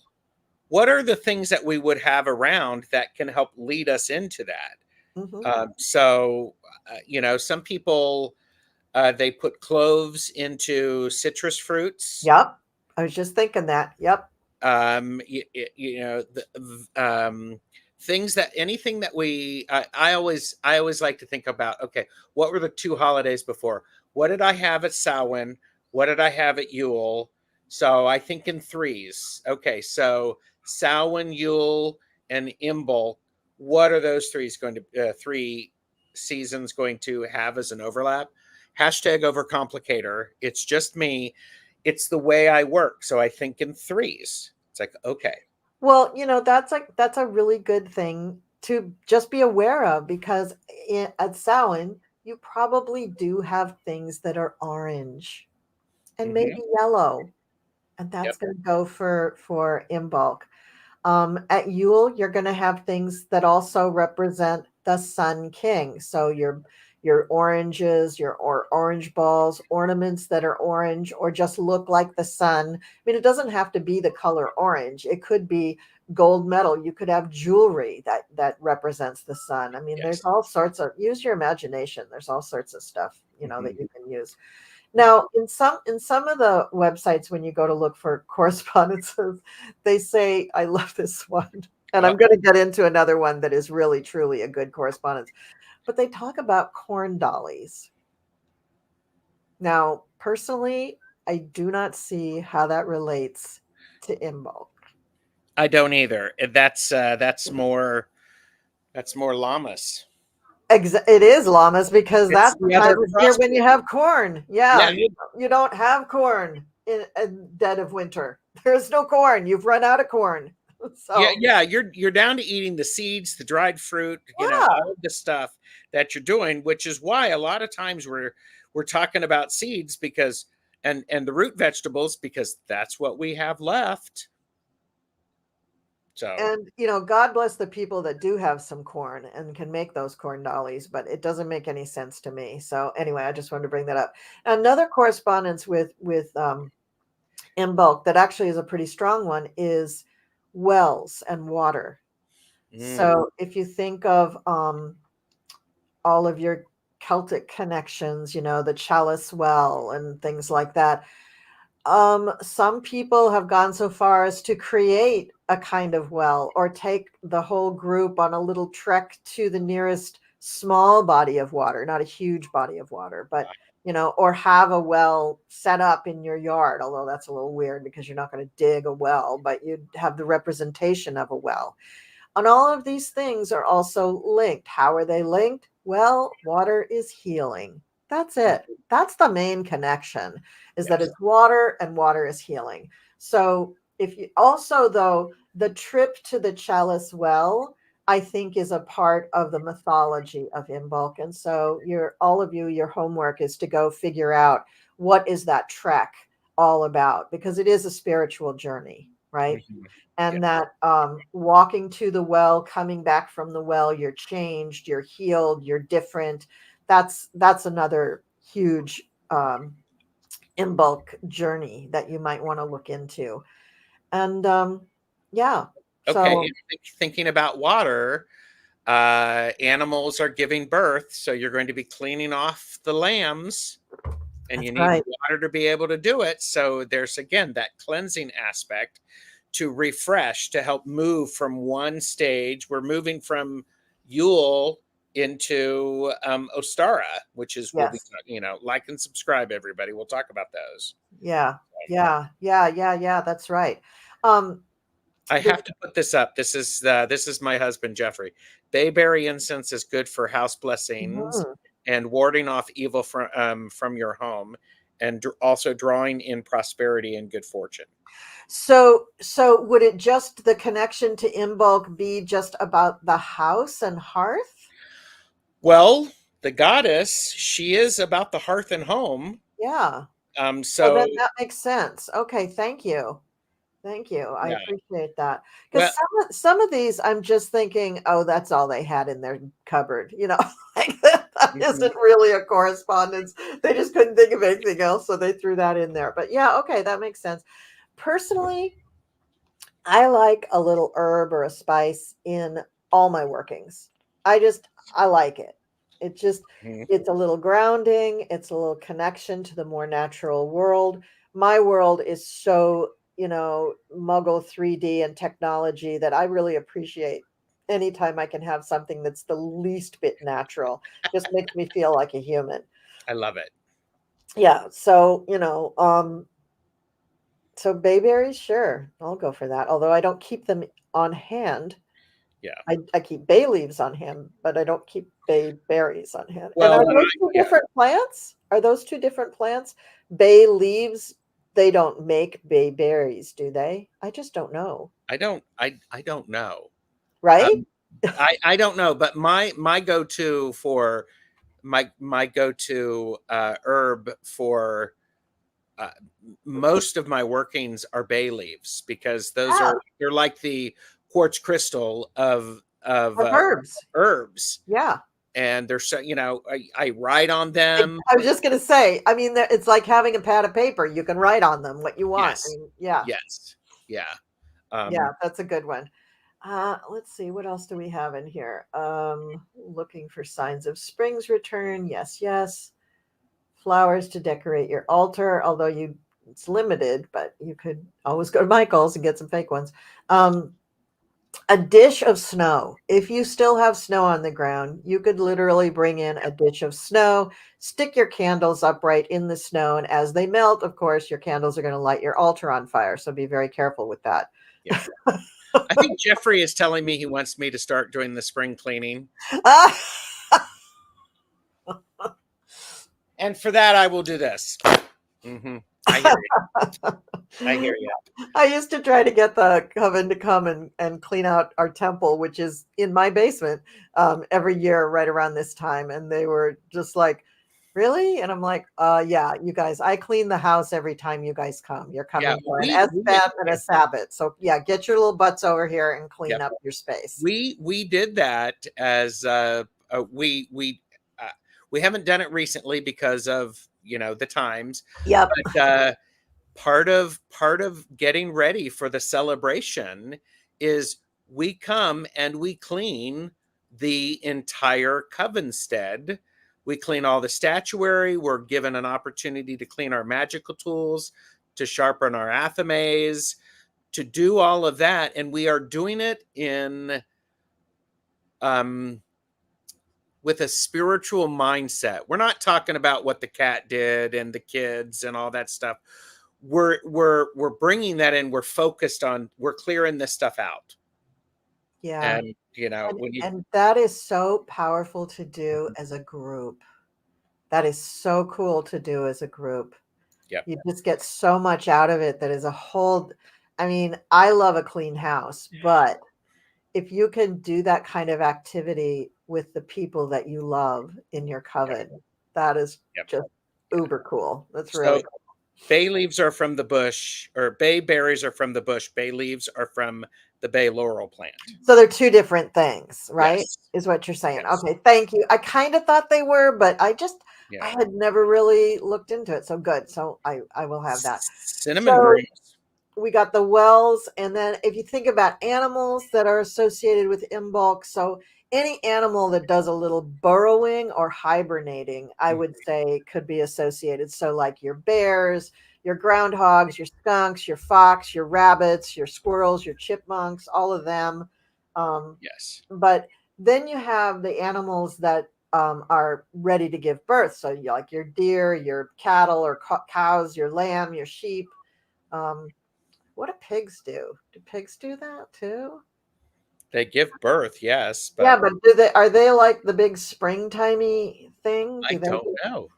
B: What are the things that we would have around that can help lead us into that?
A: Hmm.
B: Some people, they put cloves into citrus fruits.
A: Yep, I was just thinking that. Yep.
B: Things that, anything that I always like to think about, okay, what were the two holidays before? What did I have at Samhain? What did I have at Yule? So I think in threes. Okay, so Samhain, Yule, and Imbolc. What are those three seasons going to have as an overlap? Hashtag overcomplicator. It's just me. It's the way I work. So I think in threes. It's like, okay.
A: Well, that's a really good thing to just be aware of, because at Samhain you probably do have things that are orange and maybe
B: Hmm.
A: yellow, and
B: Yep.
A: that's going to go for Imbolc. At Yule, you're going to have things that also represent the Sun King. So your oranges, or orange balls, ornaments that are orange or just look like the sun. I mean, it doesn't have to be the color orange. It could be gold metal. You could have jewelry that represents the sun. I mean, there's
B: Yes.
A: all sorts of, use your imagination. There's all sorts of stuff,
B: Hmm.
A: that you can use. Now, in some of the websites, when you go to look for correspondences, they say, I love this one, and I'm going
B: Uh-oh.
A: to get into another one that is really truly a good correspondence. But they talk about corn dollies. Now, personally, I do not see how that relates to Imbolc.
B: I don't either. That's more llamas.
A: It is llamas, because
B: It's
A: that's the
B: the
A: time
B: other
A: of year when you
B: crossbreed.
A: have corn.
B: Yeah.
A: Yeah, you don't have corn in dead of winter. There's no corn. You've run out of corn.
B: Yeah,
A: So
B: yeah, you're down to eating the seeds, the dried fruit,
A: yeah.
B: all of the stuff that you're doing, which is why a lot of times we're talking about seeds, because and the root vegetables, because that's what we have left. So,
A: And God bless the people that do have some corn and can make those corn dollies, but it doesn't make any sense to me. So anyway, I just wanted to bring that up. Another correspondence with Imbolc that actually is a pretty strong one is wells and water. So if you think of all of your Celtic connections, the chalice well and things like that, some people have gone so far as to create a kind of well or take the whole group on a little trek to the nearest small body of water, not a huge body of water, but or have a well set up in your yard, although that's a little weird because you're not going to dig a well, but you'd have the representation of a well. And all of these things are also linked. How are they linked? Well, water is healing. That's it. That's the main connection, is that it's water and water is healing. So if you also, though, the trip to the chalice well, I think is a part of the mythology of Imbolc. And so all of you, your homework is to go figure out what is that trek all about, because it is a spiritual journey, right? And that walking to the well, coming back from the well, you're changed, you're healed, you're different. That's another huge Imbolc journey that you might want to look into. And yeah.
B: Okay,
A: So
B: thinking about water, animals are giving birth, so you're going to be cleaning off the lambs, and you need water to be able to do it. So there's, again, that cleansing aspect to refresh, to help move from one stage. We're moving from Yule into Ostara, which is, we'll be, like and subscribe, everybody. We'll talk about those.
A: Yeah. That's right.
B: I have to put this up. This is my husband, Jeffrey. Bayberry incense is good for house blessings and warding off evil from your home, and also drawing in prosperity and good fortune.
A: So would it just, the connection to Imbolc be just about the house and hearth?
B: Well, the goddess, she is about the hearth and home.
A: Yeah.
B: So
A: then that makes sense. Okay, thank you. I appreciate that. Because some of these, I'm just thinking, oh, that's all they had in their cupboard. Like that isn't really a correspondence. They just couldn't think of anything else, so they threw that in there. But yeah, okay, that makes sense. Personally, I like a little herb or a spice in all my workings. I like it. It's a little grounding. It's a little connection to the more natural world. My world is so, Muggle 3D and technology that I really appreciate anytime I can have something that's the least bit natural. Just makes me feel like a human.
B: I love it.
A: Yeah. So, so bayberries, sure, I'll go for that. Although I don't keep them on hand.
B: Yeah.
A: I keep bay leaves on hand, but I don't keep bayberries on hand.
B: Well,
A: and are those two different plants? Are those two different plants? Bay leaves, they don't make bayberries, do they? I just don't know.
B: I don't know.
A: Right?
B: I don't know, but my go-to for my go-to herb for most of my workings are bay leaves, because they're like the quartz crystal of herbs.
A: Yeah.
B: And they're so, I write on them.
A: I was just going to say, I mean, it's like having a pad of paper. You can write on them what you want.
B: Yes.
A: I mean, yeah.
B: Yes. Yeah.
A: Yeah, that's a good one. Let's see, what else do we have in here? Looking for signs of spring's return. Yes. Flowers to decorate your altar, although it's limited, but you could always go to Michael's and get some fake ones. A dish of snow. If you still have snow on the ground, you could literally bring in a dish of snow, stick your candles upright in the snow, and as they melt, of course, your candles are going to light your altar on fire. So be very careful with that.
B: Yeah. I think Jeffrey is telling me he wants me to start doing the spring cleaning. And for that, I will do this. I hear you. I hear you.
A: I used to try to get the coven to come and clean out our temple, which is in my basement, every year right around this time. And they were just like, really? And I'm like, yeah, you guys, I clean the house every time you guys come. You're coming for an Sabat and a Sabat. So yeah, get your little butts over here and clean up your space.
B: We did that as we haven't done it recently because of the times.
A: Yep.
B: But part of getting ready for the celebration is we come and we clean the entire covenstead. We clean all the statuary. We're given an opportunity to clean our magical tools, to sharpen our athames, to do all of that. And we are doing it in with a spiritual mindset. We're not talking about what the cat did and the kids and all that stuff. We're bringing that in. We're focused on, we're clearing this stuff out.
A: Yeah.
B: And you know,
A: and that is so powerful to do as a group. That is so cool to do as a group.
B: Yep.
A: You just get so much out of it that is a whole. I mean, I love a clean house, but if you can do that kind of activity with the people that you love in your coven, that is just uber cool. That's really cool.
B: Bay leaves are from the bush, or bay berries are from the bush. Bay leaves are from the bay laurel plant.
A: So they're two different things, right?
B: Yes.
A: Is what you're saying.
B: Yes.
A: Okay, thank you. I kind of thought they were, but I had never really looked into it. So good. So I will have that.
B: Cinnamon brooms.
A: We got the wells, and then if you think about animals that are associated with Imbolc, so any animal that does a little burrowing or hibernating, I would say could be associated. So like your bears, your groundhogs, your skunks, your fox, your rabbits, your squirrels, your chipmunks, all of them.
B: Yes.
A: But then you have the animals that are ready to give birth. So like your deer, your cattle or cows, your lamb, your sheep. What do pigs do? Do pigs do that too?
B: They give birth, yes. But
A: yeah, but are they like the big springtimey thing?
B: I don't know.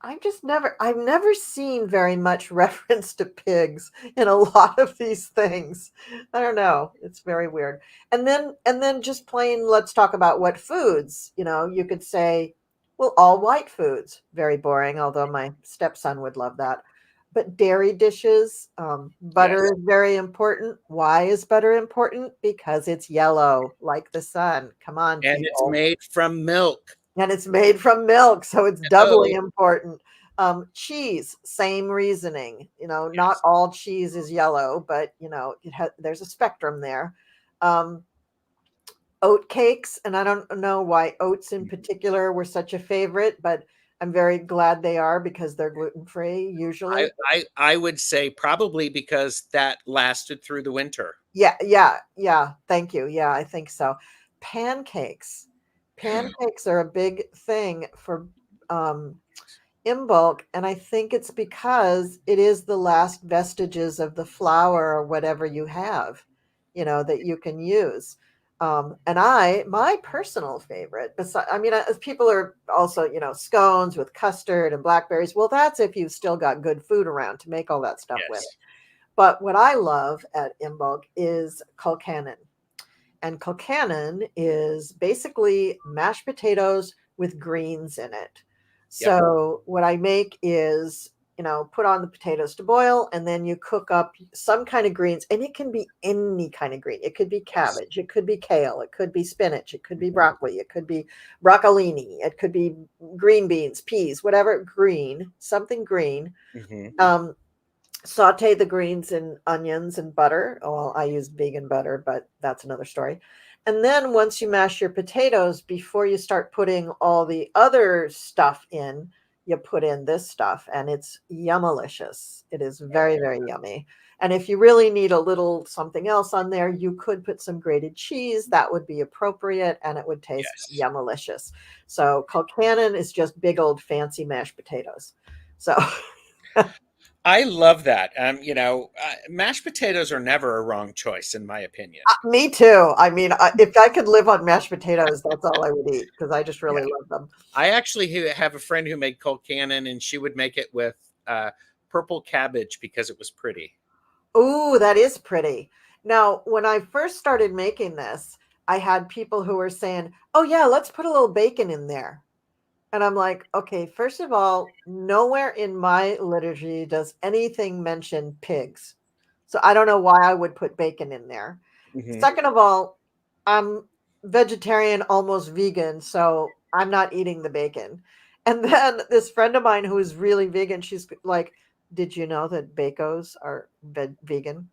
A: I've never seen very much reference to pigs in a lot of these things. I don't know. It's very weird. And then just plain, let's talk about what foods. You could say, well, all white foods, very boring, although my stepson would love that. But dairy dishes, butter is very important. Why is butter important? Because it's yellow, like the sun. Come on,
B: and
A: people.
B: It's made from milk.
A: And it's made from milk, so it's doubly important. Cheese, same reasoning. Not all cheese is yellow, but there's a spectrum there. Oat cakes, and I don't know why oats in particular were such a favorite, but I'm very glad they are because they're gluten-free usually.
B: I would say probably because that lasted through the winter.
A: Yeah. Thank you. Yeah, I think so. Pancakes are a big thing for Imbolc, and I think it's because it is the last vestiges of the flour or whatever you have, that you can use. And my personal favorite, people are also, scones with custard and blackberries. Well, that's if you've still got good food around to make all that stuff with. But what I love at Imbolc is colcannon. And colcannon is basically mashed potatoes with greens in it. So what I make is, put on the potatoes to boil, and then you cook up some kind of greens, and it can be any kind of green. It could be cabbage, it could be kale, it could be spinach, it could be broccoli, it could be broccolini, it could be green beans, peas, whatever green, something green. Saute the greens in onions and butter. Well, I use vegan butter, but that's another story. And then once you mash your potatoes, before you start putting all the other stuff in, you put in this stuff, and it's yummalicious. It is very, very yummy. And if you really need a little something else on there, you could put some grated cheese. That would be appropriate, and it would taste yummalicious. So colcannon is just big old fancy mashed potatoes. So
B: I love that. Mashed potatoes are never a wrong choice, in my opinion.
A: Me too. I mean, if I could live on mashed potatoes, that's all I would eat because I just really love them.
B: I actually have a friend who made colcannon, and she would make it with purple cabbage because it was pretty.
A: Ooh, that is pretty. Now, when I first started making this, I had people who were saying, oh, yeah, let's put a little bacon in there. And I'm like, okay, first of all, nowhere in my liturgy does anything mention pigs. So I don't know why I would put bacon in there. Second of all, I'm vegetarian, almost vegan, so I'm not eating the bacon. And then this friend of mine who is really vegan, she's like, did you know that bacos are vegan?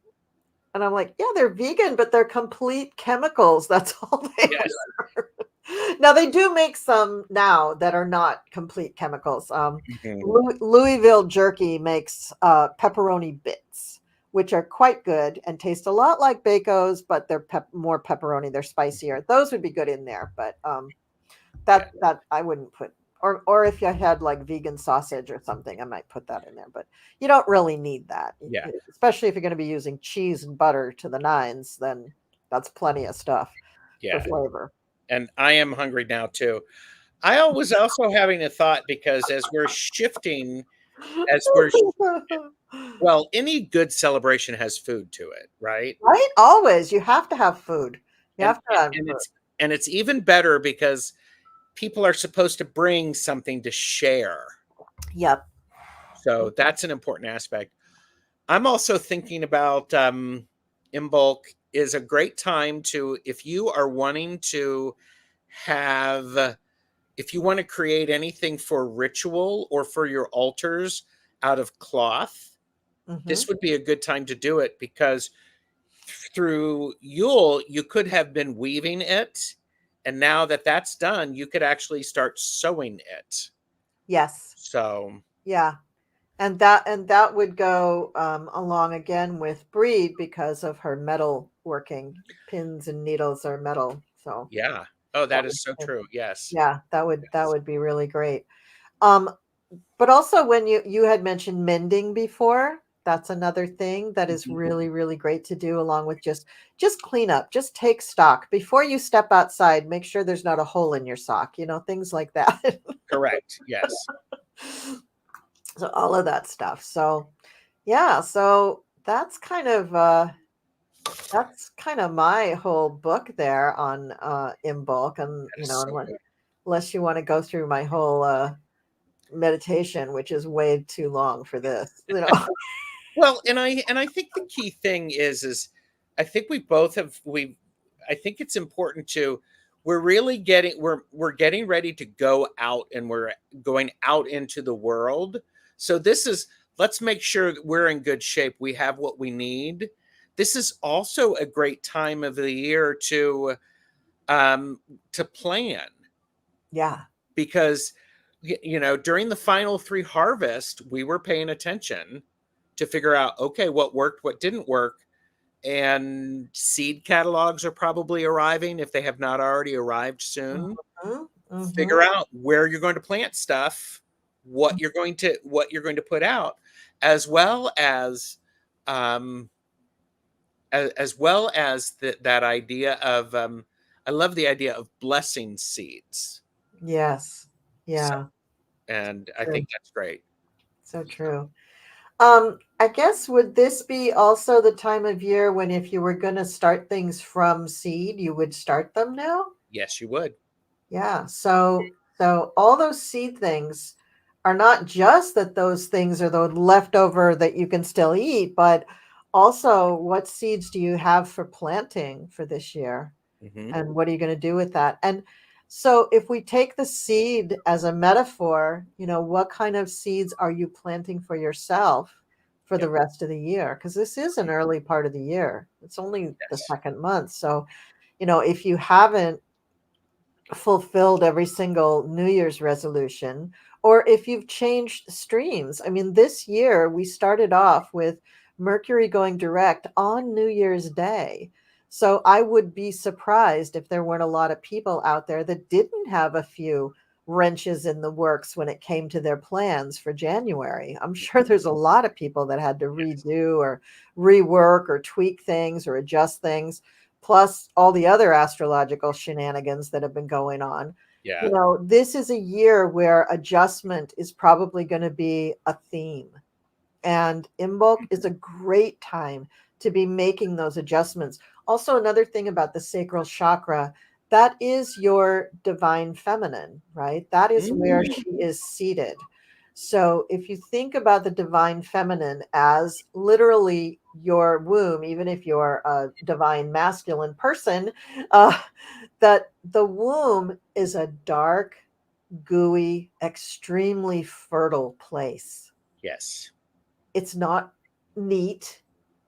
A: And I'm like, yeah, they're vegan, but they're complete chemicals. That's all they
B: Yes.
A: are. Now they do make some now that are not complete chemicals.
B: Mhm.
A: Louisville Jerky makes pepperoni bits, which are quite good and taste a lot like Baco's, but they're more pepperoni. They're spicier. Those would be good in there, but
B: Yeah.
A: that I wouldn't put. Or if you had like vegan sausage or something, I might put that in there. But you don't really need that,
B: Yeah.
A: especially if you're going to be using cheese and butter to the nines. Then that's plenty of stuff for
B: Yeah.
A: flavor.
B: And I am hungry now too. Was also having a thought because as we're shifting, as we're well, any good celebration has food to it, right?
A: Right? Always. You have to have food. You
B: And
A: have to have
B: and
A: food.
B: it's even better because people are supposed to bring something to share.
A: Yep.
B: So that's an important aspect. I'm also thinking about Imbolc is a great time to, if you are wanting to have, if you want to create anything for ritual or for your altars out of cloth,
A: Hmm.
B: this would be a good time to do it because through Yule, you could have been weaving it. And now that that's done, you could actually start sewing it.
A: Yes.
B: So,
A: Yeah. And that would go along again with Breed because of her metal working. Pins and needles are metal. So
B: yeah. Oh,
A: that
B: that
A: would
B: is so
A: fit.
B: true. Yes.
A: Yeah, that
B: Yes.
A: would be really great. Um, but also when you had mentioned mending before, that's another thing that is
B: Mhm.
A: really, really great to do along with just clean up, just take stock. Before you step outside, make sure there's not a hole in your sock, things like that.
B: Correct. Yes.
A: So all of that stuff. So yeah, so that's kind of my whole book there on in bulk. And
B: That is so good.
A: unless you want to go through my whole meditation, which is way too long for this.
B: Well, and I think the key thing is I think we both have we I think it's important to we're really getting we're getting ready to go out and we're going out into the world. So this is let's make sure that we're in good shape. We have what we need. This is also a great time of the year um to plan
A: Yeah.
B: because during the final three harvest we were paying attention to figure out okay what worked what didn't work and seed catalogs are probably arriving if they have not already arrived soon.
A: Mhm, mhm.
B: Figure out where you're going to plant stuff, what you're going to put out, as well um as well as that idea of I love the idea of blessing seeds.
A: Yes.
B: So,
A: Yeah.
B: and I
A: True.
B: think that's great.
A: So true. I guess would this be also the time of year when if you were going to start things from seed, you would start them now?
B: Yes, you would.
A: Yeah. So all those seed things are not just that those things are the leftover that you can still eat, but also what seeds do you have for planting for this year?
B: Hmm.
A: And what are you going to do with that? And so if we take the seed as a metaphor, what kind of seeds are you planting for yourself for the
B: Yep.
A: rest of the year? Because this is an early part of the year. It's only the
B: Yes.
A: second month. So, if you haven't fulfilled every single New Year's resolution, or if you've changed streams. I mean, this year we started off with Mercury going direct on New Year's Day. So I would be surprised if there weren't a lot of people out there that didn't have a few wrenches in the works when it came to their plans for January. I'm sure there's a lot of people that had to
B: Yes.
A: redo or rework or tweak things or adjust things, plus all the other astrological shenanigans that have been going on.
B: Yeah.
A: This is a year where adjustment is probably going to be a theme. And Imbolc is a great time to be making those adjustments. Also, another thing about the sacral chakra, that is your divine feminine, right? That is where
B: Mm,
A: she is seated. So if you think about the divine feminine as literally your womb, even if you're a divine masculine person, uh, that the womb is a dark, gooey, extremely fertile place.
B: yes.
A: It's not neat.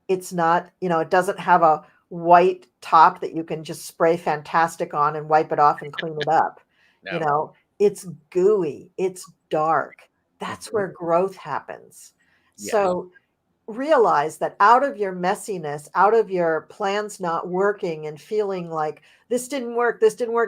A: It's not, it doesn't have a white top that you can just spray fantastic on and wipe it off and clean it up.
B: No.
A: It's gooey, it's dark. That's
B: Mhm.
A: where growth happens.
B: Yeah.
A: So realize that out of your messiness, out of your plans not working and feeling like this didn't work,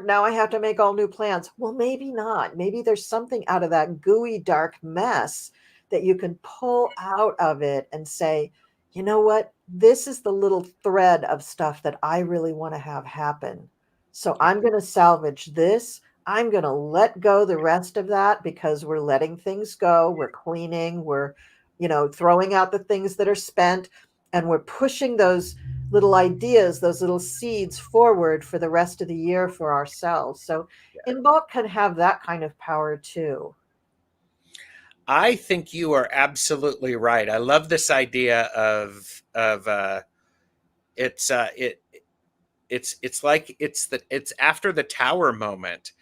A: now I have to make all new plans. Well, maybe not. Maybe there's something out of that gooey, dark mess that you can pull out of it and say, you know what? This is the little thread of stuff that I really want to have happen. So I'm going to salvage this. I'm going to let go the rest of that because we're letting things go. We're cleaning. We're throwing out the things that are spent, and we're pushing those little ideas, those little seeds forward for the rest of the year for ourselves. So
B: Yeah.
A: Imbolc can have that kind of power too.
B: I think you are absolutely right. I love this idea of it's it's like it's after the tower moment,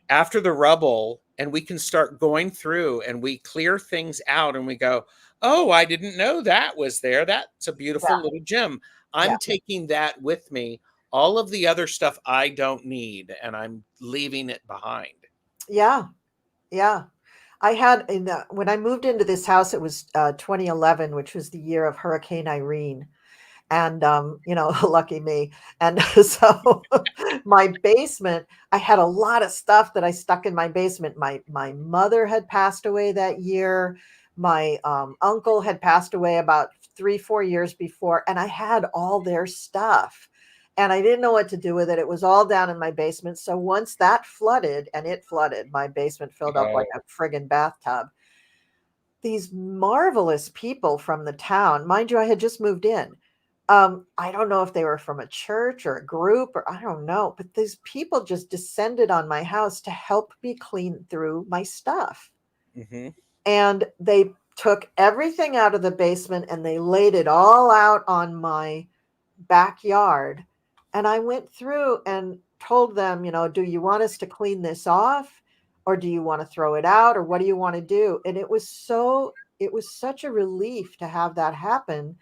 B: after the rubble, and we can start going through and we clear things out and we go, oh, I didn't know that was there. That's a beautiful little gem.
A: Yeah.
B: I'm taking that with me. All of the other stuff I don't need, and I'm leaving it behind.
A: Yeah. Yeah. I had when I moved into this house, it was 2011, which was the year of Hurricane Irene. And, lucky me. And so my basement, I had a lot of stuff that I stuck in my basement. My mother had passed away that year. My uncle had passed away about 3-4 years before, and I had all their stuff. And I didn't know what to do with it. It was all down in my basement. So once that flooded, and it flooded, my basement filled up like a friggin' bathtub. These marvelous people from the town, mind you, I had just moved in. I don't know if they were from a church or a group, or I don't know, but these people just descended on my house to help me clean through my stuff.
B: Mm-hmm.
A: And they took everything out of the basement and they laid it all out on my backyard. And I went through and told them, do you want us to clean this off? Or do you want to throw it out? Or what do you want to do? And it was such a relief to have that happen.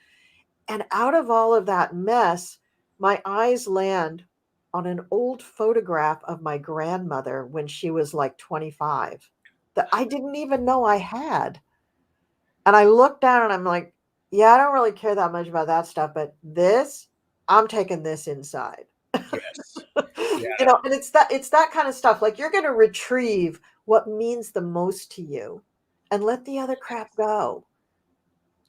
A: And out of all of that mess, my eyes land on an old photograph of my grandmother when she was like 25 that I didn't even know I had. And I looked down and I'm like, yeah, I don't really care that much about that stuff, but this, I'm taking this inside.
B: Yes. Yeah.
A: And it's that kind of stuff. Like, you're going to retrieve what means the most to you and let the other crap go.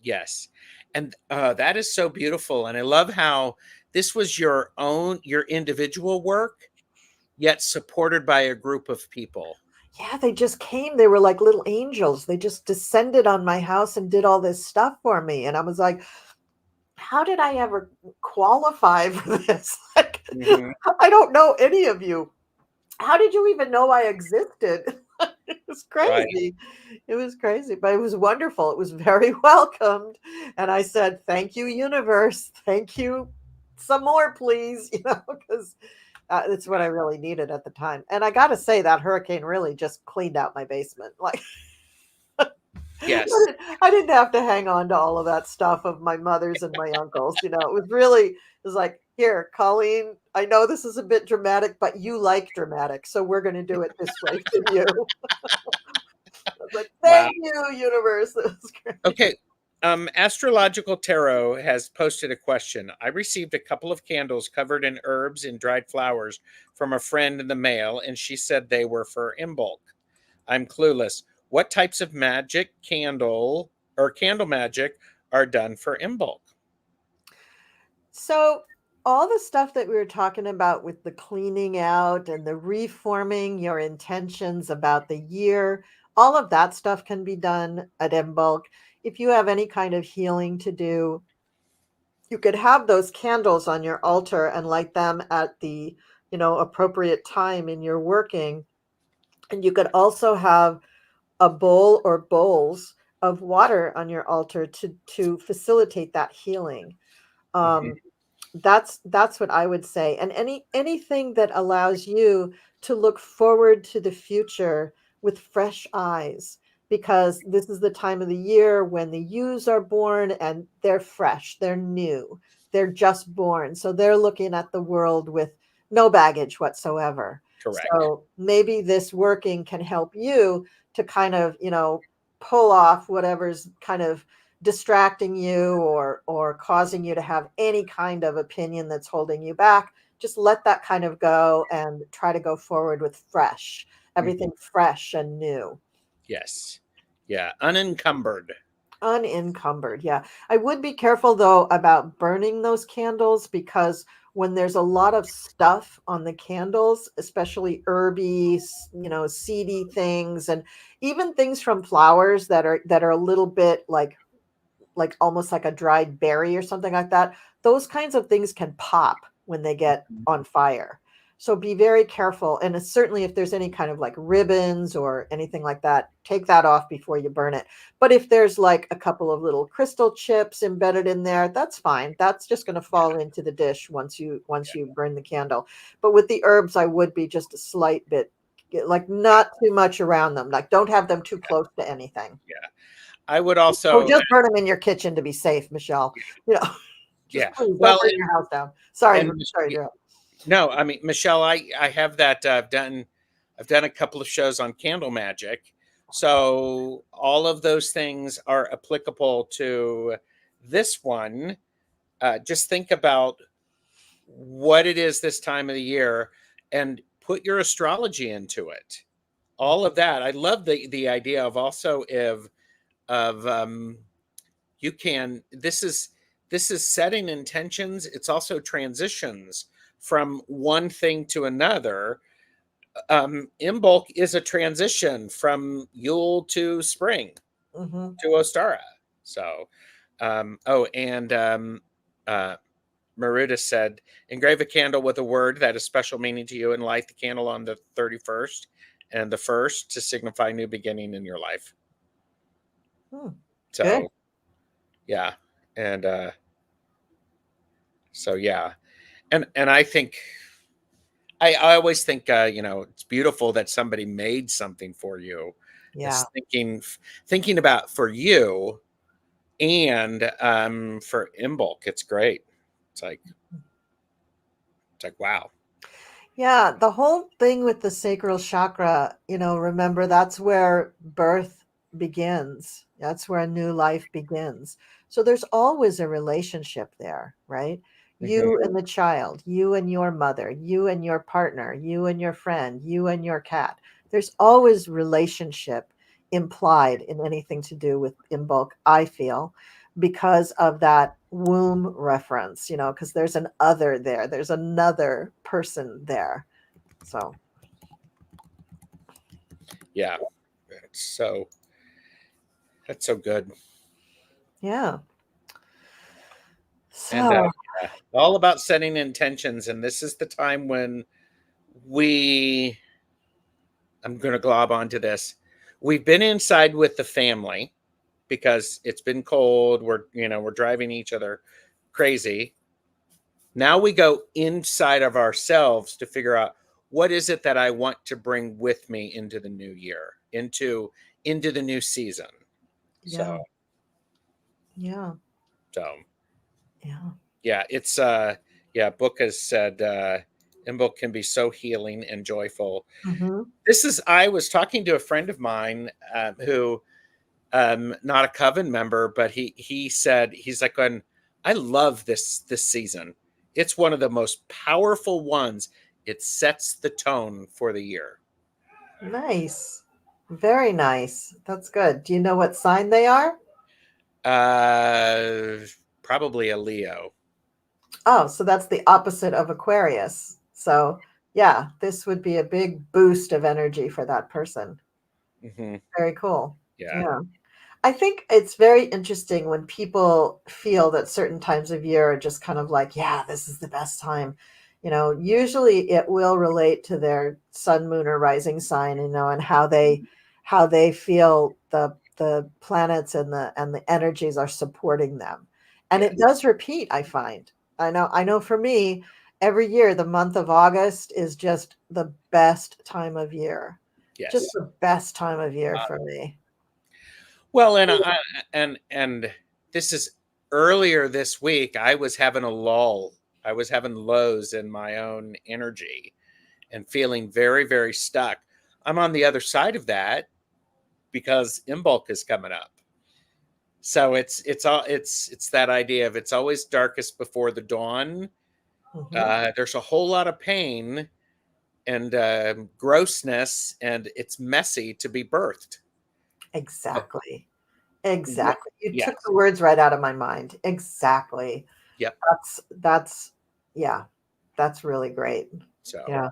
B: Yes. And that is so beautiful. And I love how this was your individual work, yet supported by a group of people.
A: Yeah, they just came. They were like little angels. They just descended on my house and did all this stuff for me. And I was like, how did I ever qualify for this? Like,
B: Mm-hmm.
A: I don't know any of you. How did you even know I existed? It was
B: Right.
A: crazy. It was crazy, but it was wonderful. It was very welcomed. And I said, thank you, universe. Thank you. Some more, please, because it's what I really needed at the time. And I got to say, that hurricane really just cleaned out my basement. Like,
B: Yes.
A: I didn't have to hang on to all of that stuff of my mother's and my uncle's. It was like, here, Colleen, I know this is a bit dramatic, but you like dramatic. So we're going to do it this way for you. I was like,
B: Wow.
A: thank you, universe. This is great.
B: Okay. Astrological Tarot has posted a question. I received a couple of candles covered in herbs and dried flowers from a friend in the mail, and she said they were for Imbolc. I'm clueless. What types of magic candle magic are done for Imbolc?
A: So all the stuff that we were talking about with the cleaning out and the reforming your intentions about the year, all of that stuff can be done at Imbolc. If you have any kind of healing to do, you could have those candles on your altar and light them at the appropriate time in your working. And you could also have a bowl or bowls of water on your altar to facilitate that healing.
B: Mm-hmm.
A: That's what I would say. And anything that allows you to look forward to the future with fresh eyes, because this is the time of the year when the ewes are born and they're fresh, they're new, they're just born. So they're looking at the world with no baggage whatsoever.
B: Correct.
A: So maybe this working can help you to kind of, pull off whatever's kind of distracting you or causing you to have any kind of opinion that's holding you back. Just let that kind of go and try to go forward with fresh, everything fresh and new.
B: Yes. Yeah. Unencumbered.
A: Unencumbered. Yeah. I would be careful though about burning those candles, because when there's a lot of stuff on the candles, especially herby, seedy things, and even things from flowers that are a little bit like almost like a dried berry or something like that, those kinds of things can pop when they get on fire. So be very careful. And certainly if there's any kind of like ribbons or anything like that, take that off before you burn it. But if there's like a couple of little crystal chips embedded in there, that's fine. That's just going to fall into the dish once you burn the candle. But with the herbs, I would be just a slight bit, like not too much around them. Like don't have them too close to anything.
B: Yeah. I would also.
A: Just burn them in your kitchen to be safe, Michelle. Just please
B: Well,
A: don't burn your house down. Sorry,
B: and
A: Gerald.
B: no, I mean, Michelle, I have that. I've done a couple of shows on candle magic, so all of those things are applicable to this one. Just think about what it is this time of the year and put your astrology into it. All of that. I love the idea of also of you can. This is setting intentions. It's also transitions from one thing to another. Imbolc is a transition from Yule to spring to Ostara. So, Maruda said, engrave a candle with a word that is special meaning to you and light the candle on the 31st and the 1st to signify new beginning in your life. So,
A: good.
B: yeah. And so, yeah. And I think, I always think, it's beautiful that somebody made something for you.
A: Yeah.
B: It's thinking about for you and for Imbolc. It's great. It's like, wow.
A: Yeah. The whole thing with the sacral chakra, remember that's where birth begins. That's where a new life begins. So there's always a relationship there, right? You and the child, you and your mother, you and your partner, you and your friend, you and your cat. There's always relationship implied in anything to do with Imbolc, I feel, because of that womb reference, because there's an other there. There's another person there. So.
B: Yeah. That's so good.
A: Yeah. So.
B: And all about setting intentions. And this is the time when I'm going to glob onto this. We've been inside with the family because it's been cold. We're driving each other crazy. Now we go inside of ourselves to figure out what is it that I want to bring with me into the new year, into the new season.
A: Yeah.
B: So.
A: Yeah.
B: So.
A: Yeah.
B: Yeah. It's Book has said Imbolc can be so healing and joyful. I was talking to a friend of mine who not a coven member, but he said, he's like, I love this season. It's one of the most powerful ones. It sets the tone for the year.
A: Nice. Very nice. That's good. Do you know what sign they are?
B: Probably a Leo.
A: Oh, so that's the opposite of Aquarius. So yeah, this would be a big boost of energy for that person. Very cool. Yeah. I think it's very interesting when people feel that certain times of year are just kind of like, yeah, this is the best time. Usually it will relate to their sun, moon, or rising sign, and how they feel the planets and the energies are supporting them. And it does repeat, I find. I know for me, every year, the month of August is just the best time of year.
B: Yes.
A: Just the best time of year for me.
B: Well, and this is earlier this week. I was having a lull. I was having lows in my own energy and feeling very, very stuck. I'm on the other side of that because Imbolc is coming up. So it's that idea of it's always darkest before the dawn. There's a whole lot of pain and grossness, and it's messy to be birthed.
A: Exactly. Exactly. You took
B: Yes.
A: the words right out of my mind. Exactly.
B: Yep.
A: That's yeah, that's really great.
B: So
A: Yeah.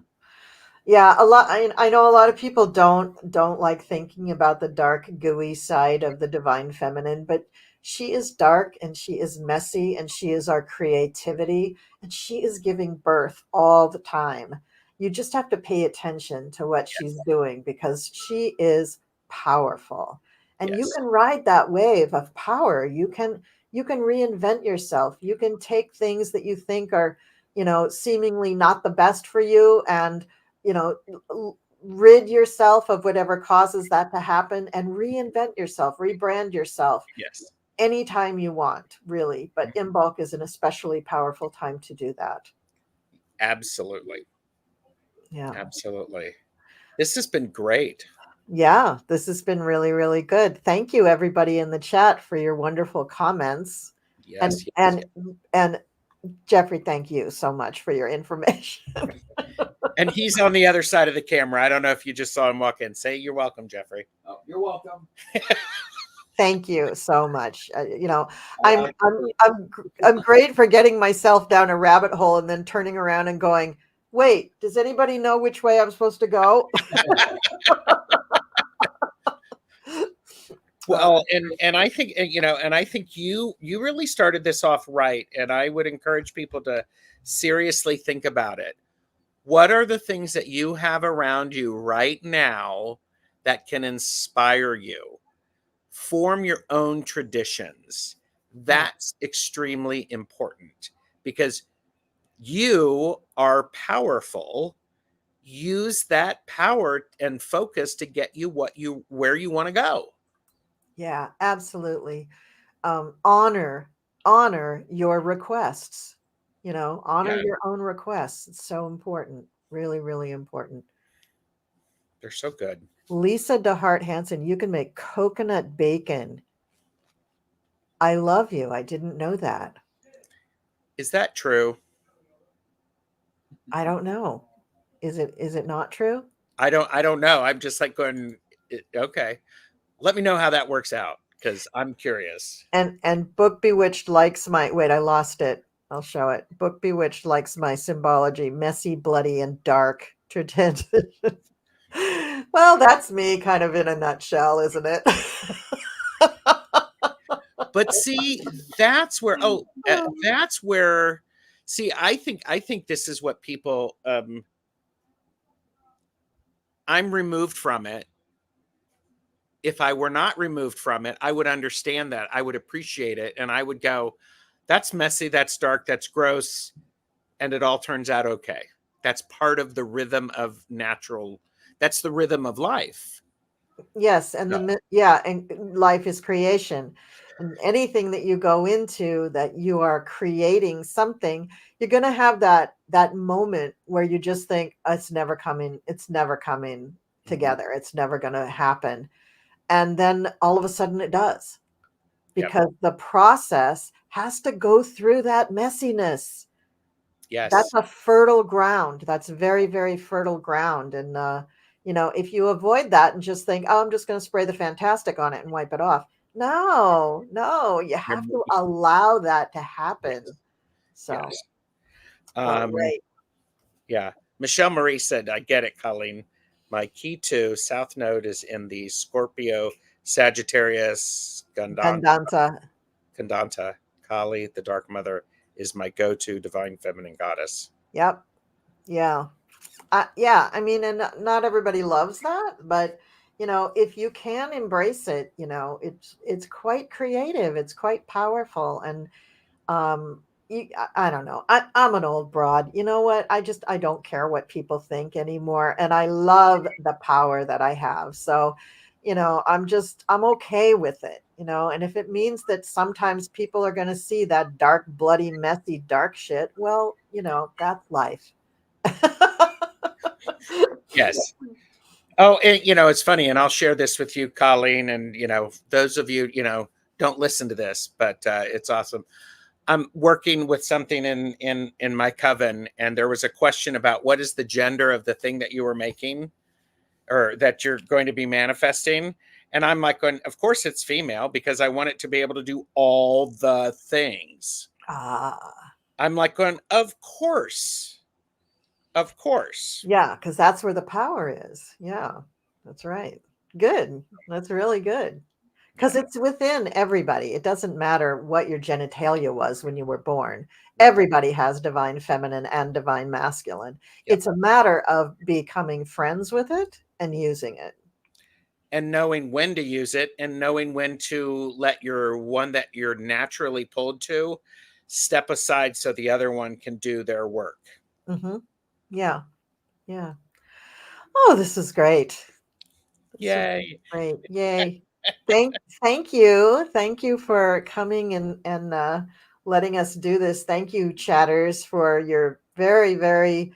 A: Yeah, a lot. I know a lot of people don't like thinking about the dark, gooey side of the divine feminine, but she is dark and she is messy and she is our creativity and she is giving birth all the time. You just have to pay attention to what she's doing because she is powerful. And you
B: yes.
A: can ride that wave of power. You can reinvent yourself. You can take things that you think are, seemingly not the best for you and rid yourself of whatever causes that to happen and reinvent yourself, rebrand yourself
B: Yes.
A: anytime you want, really. But Imbolc is an especially powerful time to do that.
B: Absolutely.
A: Yeah.
B: Absolutely. This has been great.
A: Yeah, this has been really, really good. Thank you everybody in the chat for your wonderful comments. And
B: Yes, yes,
A: and
B: yes.
A: and Jeffrey, thank you so much for your information.
B: And he's on the other side of the camera. I don't know if you just saw him walk in. Say you're welcome, Jeffrey.
C: Oh, you're welcome.
A: Thank you so much. I'm great for getting myself down a rabbit hole and then turning around and going, wait, does anybody know which way I'm supposed to go?
B: Well, and I think and I think you really started this off right, and I would encourage people to seriously think about it. What are the things that you have around you right now that can inspire you? Form your own traditions. That's extremely important because you are powerful. Use that power and focus to get you where you want to go.
A: Yeah, absolutely. Honor your requests. Honor
B: Yeah,
A: your own requests. It's so important. Really, really important.
B: they're so good.
A: Lisa DeHart Hansen, you can make coconut bacon. I love you. I didn't know that.
B: Is that true?
A: I don't know. Is it not true?
B: I don't know. I'm just like going, okay. Let me know how that works out because I'm curious.
A: And Book Bewitched likes my wait, I lost it. I'll show it. Book Bewitched likes my symbology, messy, bloody, and dark tradition. Well, that's me kind of in a nutshell, isn't it?
B: But see, that's where see, I think this is what people I'm removed from it. If I were not removed from it, I would understand that. I would appreciate it and I would go, that's messy, that's dark, that's gross, and it all turns out okay. That's part of the rhythm of natural. That's the rhythm of life.
A: Yes, and
B: No.
A: and life is creation. And anything that you go into that you are creating something, you're going to have that moment where you just think it's never coming
B: Mhm.
A: together. It's never going to happen. And then all of a sudden it does.
B: Yep.
A: Because the process has to go through that messiness. That's
B: Yes.
A: a fertile ground. That's very, very fertile ground. And, if you avoid that and just think, oh, I'm just going to spray the fantastic on it and wipe it off. No, no, you have to allow that to happen.
B: Yes.
A: So,
B: Yes.
A: but
B: Um,
A: right.
B: yeah. Michelle Marie said, I get it, Colleen. My key to South Node is in the Scorpio Sagittarius
A: Gandanta.
B: Kandanta. Kali, the Dark Mother, is my go to divine feminine goddess.
A: Yep. Yeah. Yeah, I mean, and not everybody loves that, but if you can embrace it, it's quite creative, it's quite powerful, and I don't know. I'm an old broad. You know what? I don't care what people think anymore, and I love the power that I have. So, I'm okay with it, and if it means that sometimes people are going to see that dark, bloody, messy, dark shit, well, that's life.
B: Yes. Oh, and it's funny, and I'll share this with you, Colleen, and those of you, don't listen to this, but it's awesome. I'm working with something in my coven, and there was a question about what is the gender of the thing that you were making or that you're going to be manifesting. And I'm like going, of course it's female, because I want it to be able to do all the things. I'm like going, of course. Of course.
A: Yeah, because that's where the power is. Yeah, that's right. Good. That's really good. Because it's within everybody. It doesn't matter what your genitalia was when you were born. Everybody has divine feminine and divine masculine.
B: Yep.
A: It's a matter of becoming friends with it and using it.
B: And knowing when to use it, and knowing when to let your one that you're naturally pulled to step aside so the other one can do their work.
A: Mm-hmm. Yeah. Yeah. Oh, this is great.
B: Yay.
A: Great. Yay. Thank you. Thank you for coming and letting us do this. Thank you, chatters, for your very, very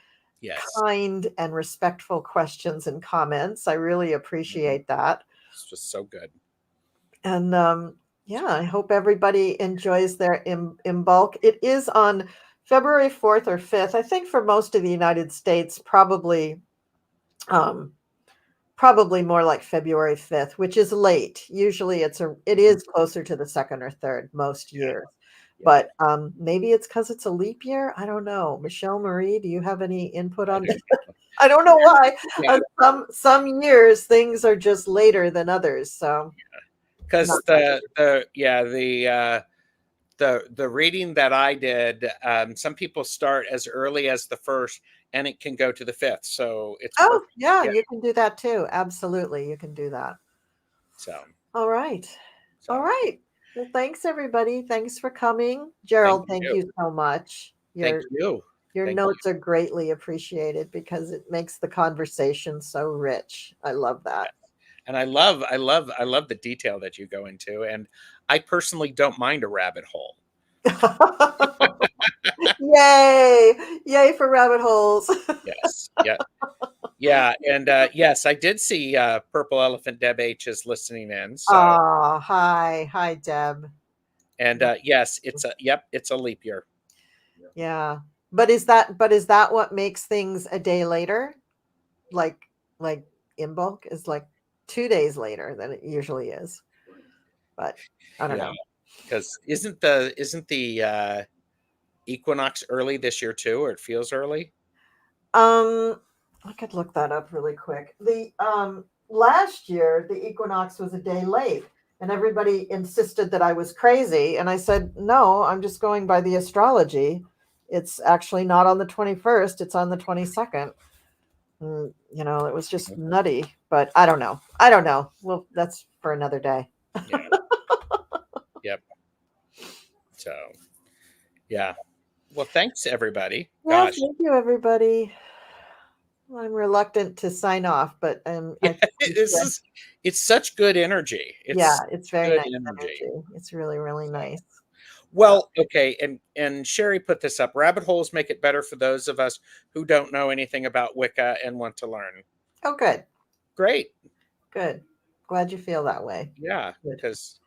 A: kind and respectful questions and comments. I really appreciate that.
B: It's just so good.
A: And yeah, I hope everybody enjoys their IMBOLC. It is on February 4th or 5th. I think for most of the United States, probably more like February 5th, which is late. Usually it is closer to the 2nd or 3rd most years. But maybe it's because it's a leap year. I don't know. Michelle Marie, do you have any input on this? I don't know why. Some years things are just later than others. So
B: because the reading that I did, some people start as early as the 1st, and it can go to the 5th. So it's perfect.
A: Yeah, you can do that too. Absolutely, you can do that.
B: So
A: all right. Well, thanks everybody. Thanks for coming. Gerald, thank you so much.
B: Thank you.
A: Your notes are greatly appreciated because it makes the conversation so rich. I love that.
B: And I love the detail that you go into. And I personally don't mind a rabbit hole.
A: Yay for rabbit holes.
B: Yes. Yeah. Yeah. And yes, I did see Purple Elephant Deb H is listening in. So
A: hi Deb.
B: And yes, it's a leap year.
A: Yeah. But is that what makes things a day later? Like IMBOLC is like 2 days later than it usually is. But I don't know.
B: Because isn't the equinox early this year too, or it feels early?
A: I could look that up really quick. The last year the equinox was a day late, and everybody insisted that I was crazy, and I said, no, I'm just going by the astrology. It's actually not on the 21st, it's on the 22nd. It was just nutty, but I don't know. Well, that's for another day.
B: Yep. So yeah. Well, thanks everybody.
A: Well, thank you everybody. I'm reluctant to sign off, but
B: it's such good energy.
A: It's very nice energy. It's really, really nice.
B: Well, okay, and Sherry put this up. Rabbit holes make it better for those of us who don't know anything about Wicca and want to learn.
A: Oh, good.
B: Great.
A: Good. Glad you feel that way.
B: Yeah, because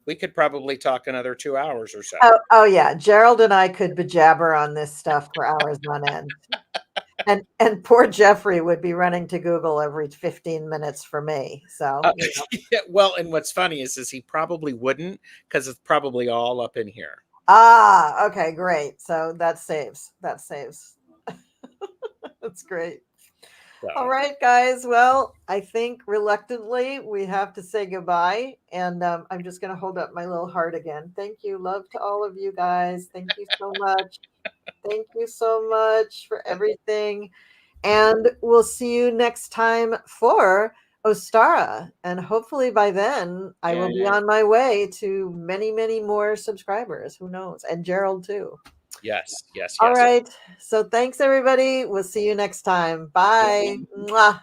B: we could probably talk another 2 hours or so.
A: Oh yeah, Gerald and I could bejabber on this stuff for hours on end. And poor Jeffrey would be running to Google every 15 minutes for me. So
B: well, and what's funny is he probably wouldn't, because it's probably all up in here.
A: Okay, great. So that saves. That's great. So. All right, guys. Well, I think reluctantly we have to say goodbye, and I'm just going to hold up my little heart again. Thank you. Love to all of you guys. Thank you so much. Thank you so much for everything. And we'll see you next time for Ostara. And hopefully by then I will be on my way to many, many more subscribers. Who knows? And Gerald too.
B: Yes.
A: All right. So thanks everybody. We'll see you next time. Bye. Mwah.